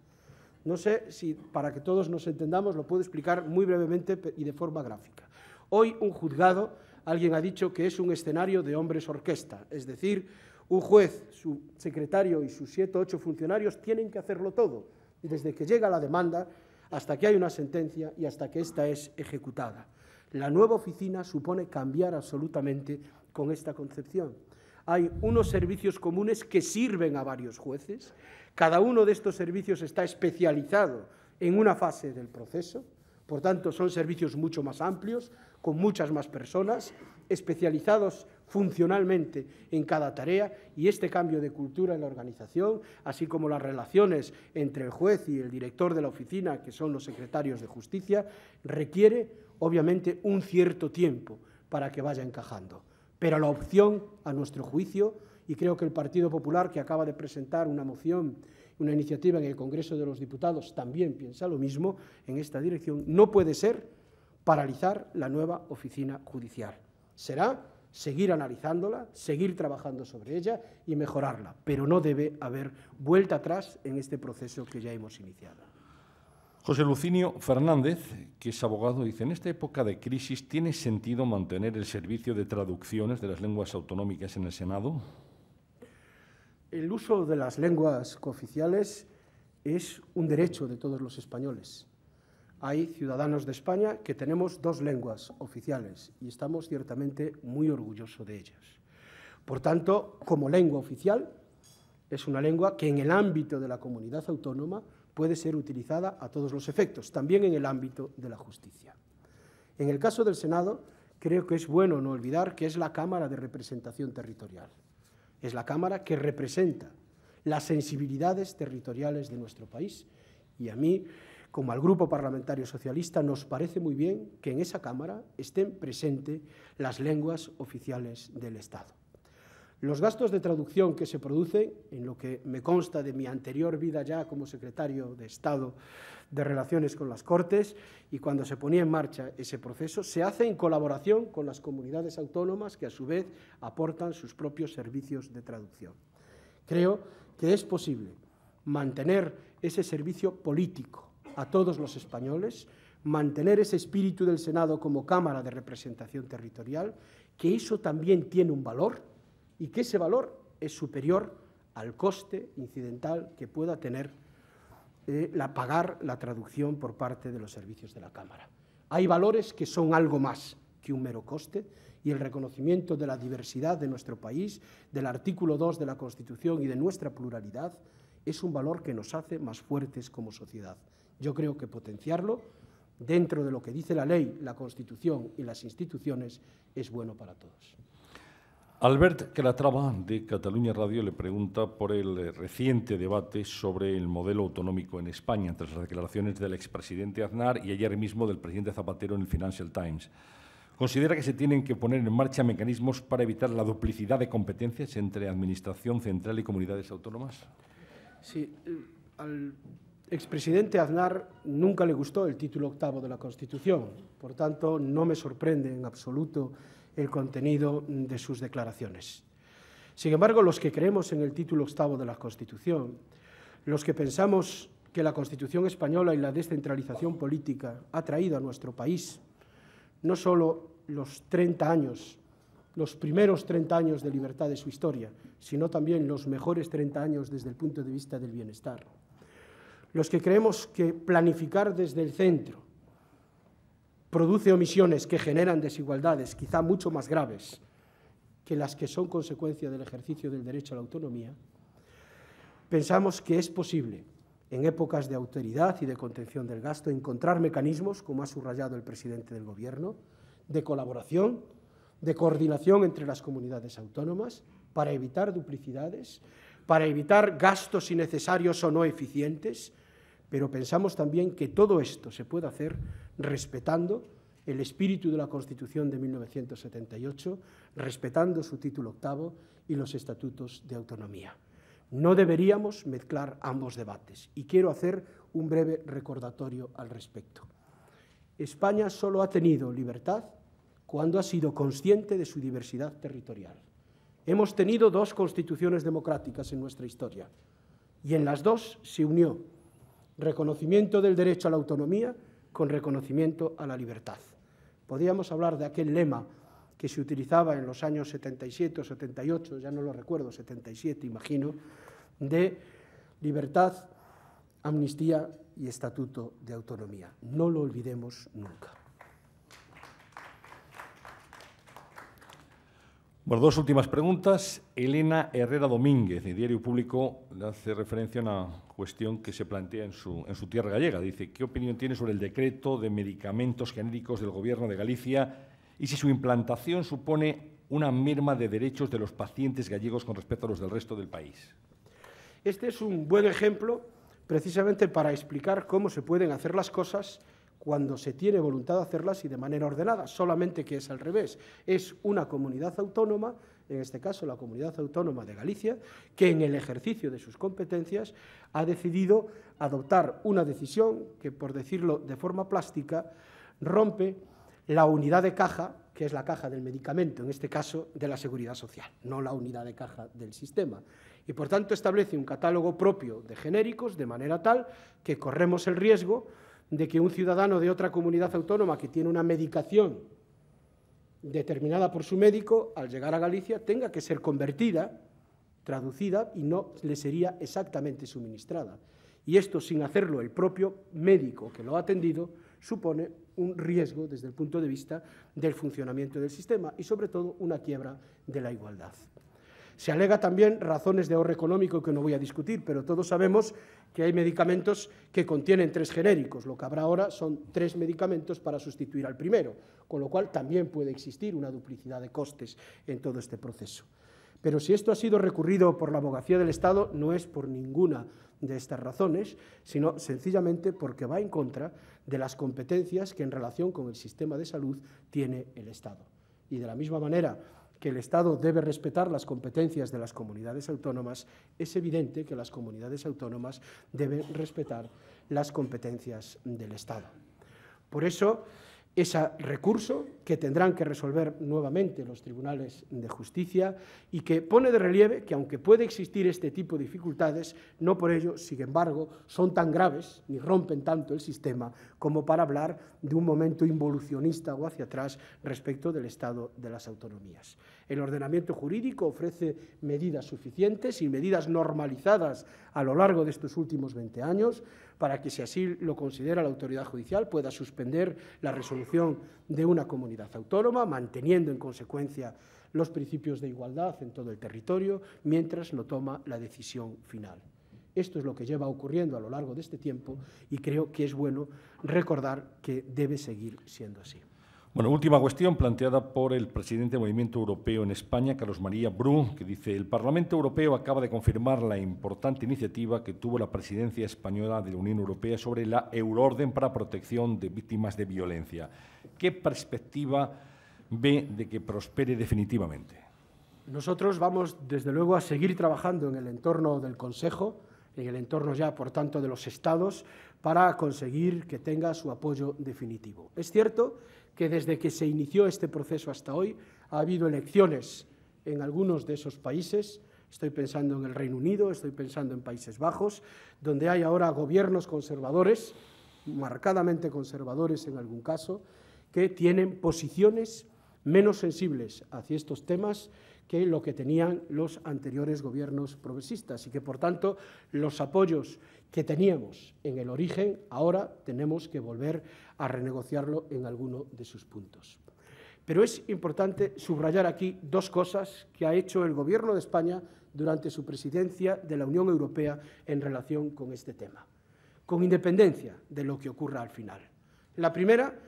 Speaker 3: No sé si, para que todos nos entendamos, lo puedo explicar muy brevemente y de forma gráfica. Hoy un juzgado, alguien ha dicho que es un escenario de hombres orquesta, es decir, un juez, su secretario y sus 7 o 8 funcionarios tienen que hacerlo todo, desde que llega la demanda hasta que hay una sentencia y hasta que ésta es ejecutada. La nueva oficina supone cambiar absolutamente con esta concepción. Hay unos servicios comunes que sirven a varios jueces, cada uno de estos servicios está especializado en una fase del proceso, por tanto son servicios mucho más amplios, con muchas más personas, especializados funcionalmente en cada tarea, y este cambio de cultura en la organización, así como las relaciones entre el juez y el director de la oficina, que son los secretarios de justicia, requiere obviamente un cierto tiempo para que vaya encajando. Pero la opción, a nuestro juicio, y creo que el Partido Popular, que acaba de presentar una moción, una iniciativa en el Congreso de los Diputados, también piensa lo mismo en esta dirección, no puede ser paralizar la nueva oficina judicial. Será seguir analizándola, seguir trabajando sobre ella y mejorarla, pero no debe haber vuelta atrás en este proceso que ya hemos iniciado.
Speaker 4: José Lucinio Fernández, que es abogado, dice: en esta época de crisis, ¿tiene sentido mantener el servicio de traducciones de las lenguas autonómicas en el Senado?
Speaker 3: El uso de las lenguas cooficiales es un derecho de todos los españoles. Hay ciudadanos de España que tenemos 2 lenguas oficiales y estamos ciertamente muy orgullosos de ellas. Por tanto, como lengua oficial, es una lengua que en el ámbito de la comunidad autónoma puede ser utilizada a todos los efectos, también en el ámbito de la justicia. En el caso del Senado, creo que es bueno no olvidar que es la Cámara de Representación Territorial. Es la Cámara que representa las sensibilidades territoriales de nuestro país. Y a mí, como al Grupo Parlamentario Socialista, nos parece muy bien que en esa Cámara estén presentes las lenguas oficiales del Estado. Los gastos de traducción que se producen, en lo que me consta de mi anterior vida ya como secretario de Estado de Relaciones con las Cortes y cuando se ponía en marcha ese proceso, se hace en colaboración con las comunidades autónomas que a su vez aportan sus propios servicios de traducción. Creo que es posible mantener ese servicio político a todos los españoles, mantener ese espíritu del Senado como Cámara de Representación Territorial, que eso también tiene un valor y que ese valor es superior al coste incidental que pueda tener pagar la traducción por parte de los servicios de la Cámara. Hay valores que son algo más que un mero coste y el reconocimiento de la diversidad de nuestro país, del artículo 2 de la Constitución y de nuestra pluralidad, es un valor que nos hace más fuertes como sociedad. Yo creo que potenciarlo dentro de lo que dice la ley, la Constitución y las instituciones es bueno para todos.
Speaker 4: Albert Calatrava, de Catalunya Radio, le pregunta por el reciente debate sobre el modelo autonómico en España, tras las declaraciones del expresidente Aznar y ayer mismo del presidente Zapatero en el Financial Times. ¿Considera que se tienen que poner en marcha mecanismos para evitar la duplicidad de competencias entre Administración central y comunidades autónomas?
Speaker 3: Sí, al expresidente Aznar nunca le gustó el título 8º de la Constitución, por tanto, no me sorprende en absoluto el contenido de sus declaraciones. Sin embargo, los que creemos en el título 8º de la Constitución, los que pensamos que la Constitución española y la descentralización política ha traído a nuestro país no solo los 30 años, los primeros 30 años de libertad de su historia, sino también los mejores 30 años desde el punto de vista del bienestar. Los que creemos que planificar desde el centro produce omisiones que generan desigualdades quizá mucho más graves que las que son consecuencia del ejercicio del derecho a la autonomía, pensamos que es posible, en épocas de austeridad y de contención del gasto, encontrar mecanismos, como ha subrayado el presidente del Gobierno, de colaboración, de coordinación entre las comunidades autónomas, para evitar duplicidades, para evitar gastos innecesarios o no eficientes, pero pensamos también que todo esto se puede hacer respetando el espíritu de la Constitución de 1978, respetando su título 8º y los estatutos de autonomía. No deberíamos mezclar ambos debates y quiero hacer un breve recordatorio al respecto. España solo ha tenido libertad cuando ha sido consciente de su diversidad territorial. Hemos tenido 2 constituciones democráticas en nuestra historia y en las 2 se unió reconocimiento del derecho a la autonomía con reconocimiento a la libertad. Podríamos hablar de aquel lema que se utilizaba en los años 77 o 78, ya no lo recuerdo, 77 imagino, de libertad, amnistía y estatuto de autonomía. No lo olvidemos nunca.
Speaker 4: Bueno, 2 últimas preguntas. Elena Herrera Domínguez, de Diario Público, le hace referencia a una cuestión que se plantea en su tierra gallega. Dice, ¿qué opinión tiene sobre el decreto de medicamentos genéricos del Gobierno de Galicia y si su implantación supone una merma de derechos de los pacientes gallegos con respecto a los del resto del país?
Speaker 3: Este es un buen ejemplo precisamente para explicar cómo se pueden hacer las cosas cuando se tiene voluntad de hacerlas y de manera ordenada, solamente que es al revés. Es una comunidad autónoma, en este caso la Comunidad Autónoma de Galicia, que en el ejercicio de sus competencias ha decidido adoptar una decisión que, por decirlo de forma plástica, rompe la unidad de caja, que es la caja del medicamento, en este caso de la Seguridad Social, no la unidad de caja del sistema. Y, por tanto, establece un catálogo propio de genéricos de manera tal que corremos el riesgo de que un ciudadano de otra comunidad autónoma que tiene una medicación determinada por su médico, al llegar a Galicia, tenga que ser convertida, traducida, y no le sería exactamente suministrada. Y esto, sin hacerlo el propio médico que lo ha atendido, supone un riesgo desde el punto de vista del funcionamiento del sistema y, sobre todo, una quiebra de la igualdad. Se alega también razones de ahorro económico que no voy a discutir, pero todos sabemos que hay medicamentos que contienen 3 genéricos. Lo que habrá ahora son 3 medicamentos para sustituir al primero, con lo cual también puede existir una duplicidad de costes en todo este proceso. Pero si esto ha sido recurrido por la Abogacía del Estado, no es por ninguna de estas razones, sino sencillamente porque va en contra de las competencias que en relación con el sistema de salud tiene el Estado. Y de la misma manera que el Estado debe respetar las competencias de las comunidades autónomas, es evidente que las comunidades autónomas deben respetar las competencias del Estado. Por eso, ese recurso que tendrán que resolver nuevamente los tribunales de justicia y que pone de relieve que, aunque puede existir este tipo de dificultades, no por ello, sin embargo, son tan graves ni rompen tanto el sistema como para hablar de un momento involucionista o hacia atrás respecto del estado de las autonomías. El ordenamiento jurídico ofrece medidas suficientes y medidas normalizadas a lo largo de estos últimos 20 años para que, si así lo considera la autoridad judicial, pueda suspender la resolución de una comunidad autónoma, manteniendo en consecuencia los principios de igualdad en todo el territorio, mientras no toma la decisión final. Esto es lo que lleva ocurriendo a lo largo de este tiempo y creo que es bueno recordar que debe seguir siendo así.
Speaker 4: Bueno, última cuestión planteada por el presidente del Movimiento Europeo en España, Carlos María Bru, que dice: el Parlamento Europeo acaba de confirmar la importante iniciativa que tuvo la presidencia española de la Unión Europea sobre la Euroorden para protección de víctimas de violencia. ¿Qué perspectiva ve de que prospere definitivamente?
Speaker 3: Nosotros vamos, desde luego, a seguir trabajando en el entorno del Consejo, en el entorno ya, por tanto, de los Estados, para conseguir que tenga su apoyo definitivo. Es cierto que desde que se inició este proceso hasta hoy ha habido elecciones en algunos de esos países. Estoy pensando en el Reino Unido, estoy pensando en Países Bajos, donde hay ahora gobiernos conservadores, marcadamente conservadores en algún caso, que tienen posiciones menos sensibles hacia estos temas que lo que tenían los anteriores gobiernos progresistas y que, por tanto, los apoyos que teníamos en el origen, ahora tenemos que volver a renegociarlo en alguno de sus puntos. Pero es importante subrayar aquí dos cosas que ha hecho el Gobierno de España durante su presidencia de la Unión Europea en relación con este tema, con independencia de lo que ocurra al final. La primera,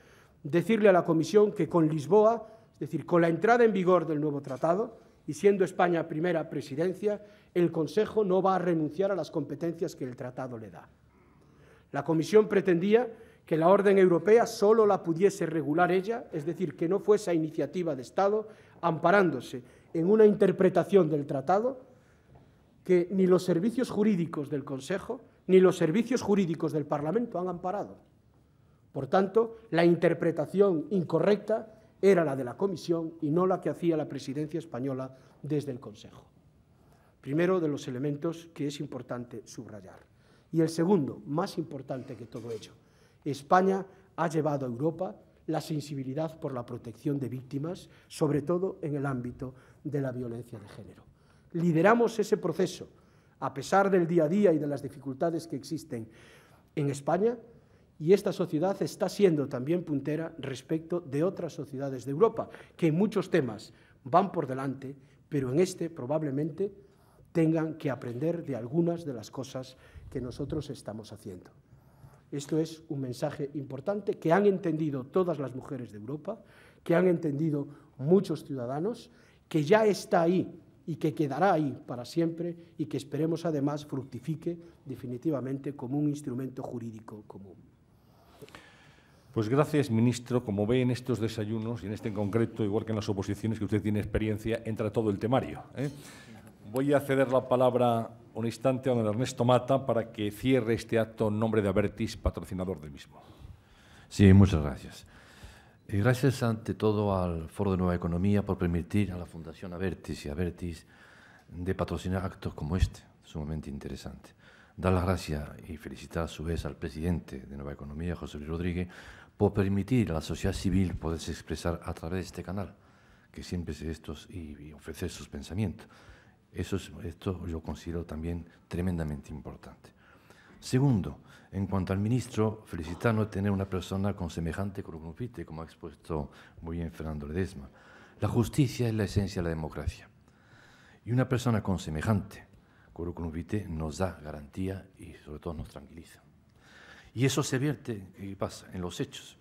Speaker 3: decirle a la Comisión que con Lisboa, es decir, con la entrada en vigor del nuevo tratado, y siendo España primera presidencia, el Consejo no va a renunciar a las competencias que el tratado le da. La Comisión pretendía que la orden europea solo la pudiese regular ella, es decir, que no fuese a iniciativa de Estado, amparándose en una interpretación del tratado que ni los servicios jurídicos del Consejo ni los servicios jurídicos del Parlamento han amparado. Por tanto, la interpretación incorrecta era la de la Comisión y no la que hacía la presidencia española desde el Consejo. Primero de los elementos que es importante subrayar. Y el segundo, más importante que todo ello, España ha llevado a Europa la sensibilidad por la protección de víctimas, sobre todo en el ámbito de la violencia de género. Lideramos ese proceso, a pesar del día a día y de las dificultades que existen en España, y esta sociedad está siendo también puntera respecto de otras sociedades de Europa, que en muchos temas van por delante, pero en este probablemente tengan que aprender de algunas de las cosas que nosotros estamos haciendo. Esto es un mensaje importante que han entendido todas las mujeres de Europa, que han entendido muchos ciudadanos, que ya está ahí y que quedará ahí para siempre y que esperemos además fructifique definitivamente como un instrumento jurídico común.
Speaker 4: Pues gracias, ministro. Como ve en estos desayunos, y en este en concreto, igual que en las oposiciones que usted tiene experiencia, entra todo el temario, ¿eh? Voy a ceder la palabra un instante a don Ernesto Mata para que cierre este acto en nombre de Abertis, patrocinador del mismo.
Speaker 5: Sí, muchas gracias. Y gracias ante todo al Foro de Nueva Economía por permitir a la Fundación Abertis y Abertis de patrocinar actos como este, sumamente interesante. Dar las gracias y felicitar a su vez al presidente de Nueva Economía, José Luis Rodríguez, por permitir a la sociedad civil poderse expresar a través de este canal, que siempre es estos y ofrecer sus pensamientos. Esto yo considero también tremendamente importante. Segundo, en cuanto al ministro, felicitarnos de tener una persona con semejante currículum vitae, como ha expuesto muy bien Fernando Ledesma. La justicia es la esencia de la democracia. Y una persona con semejante currículum vitae nos da garantía y sobre todo nos tranquiliza. Y eso se vierte, ¿qué pasa?, en los hechos.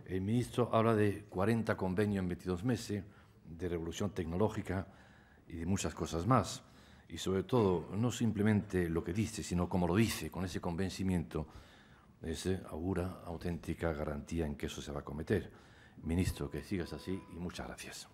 Speaker 5: El ministro habla de 40 convenios en 22 meses, de revolución tecnológica y de muchas cosas más. Y sobre todo, no simplemente lo que dice, sino como lo dice, con ese convencimiento, ese augura auténtica garantía en que eso se va a cometer. Ministro, que sigas así y muchas gracias.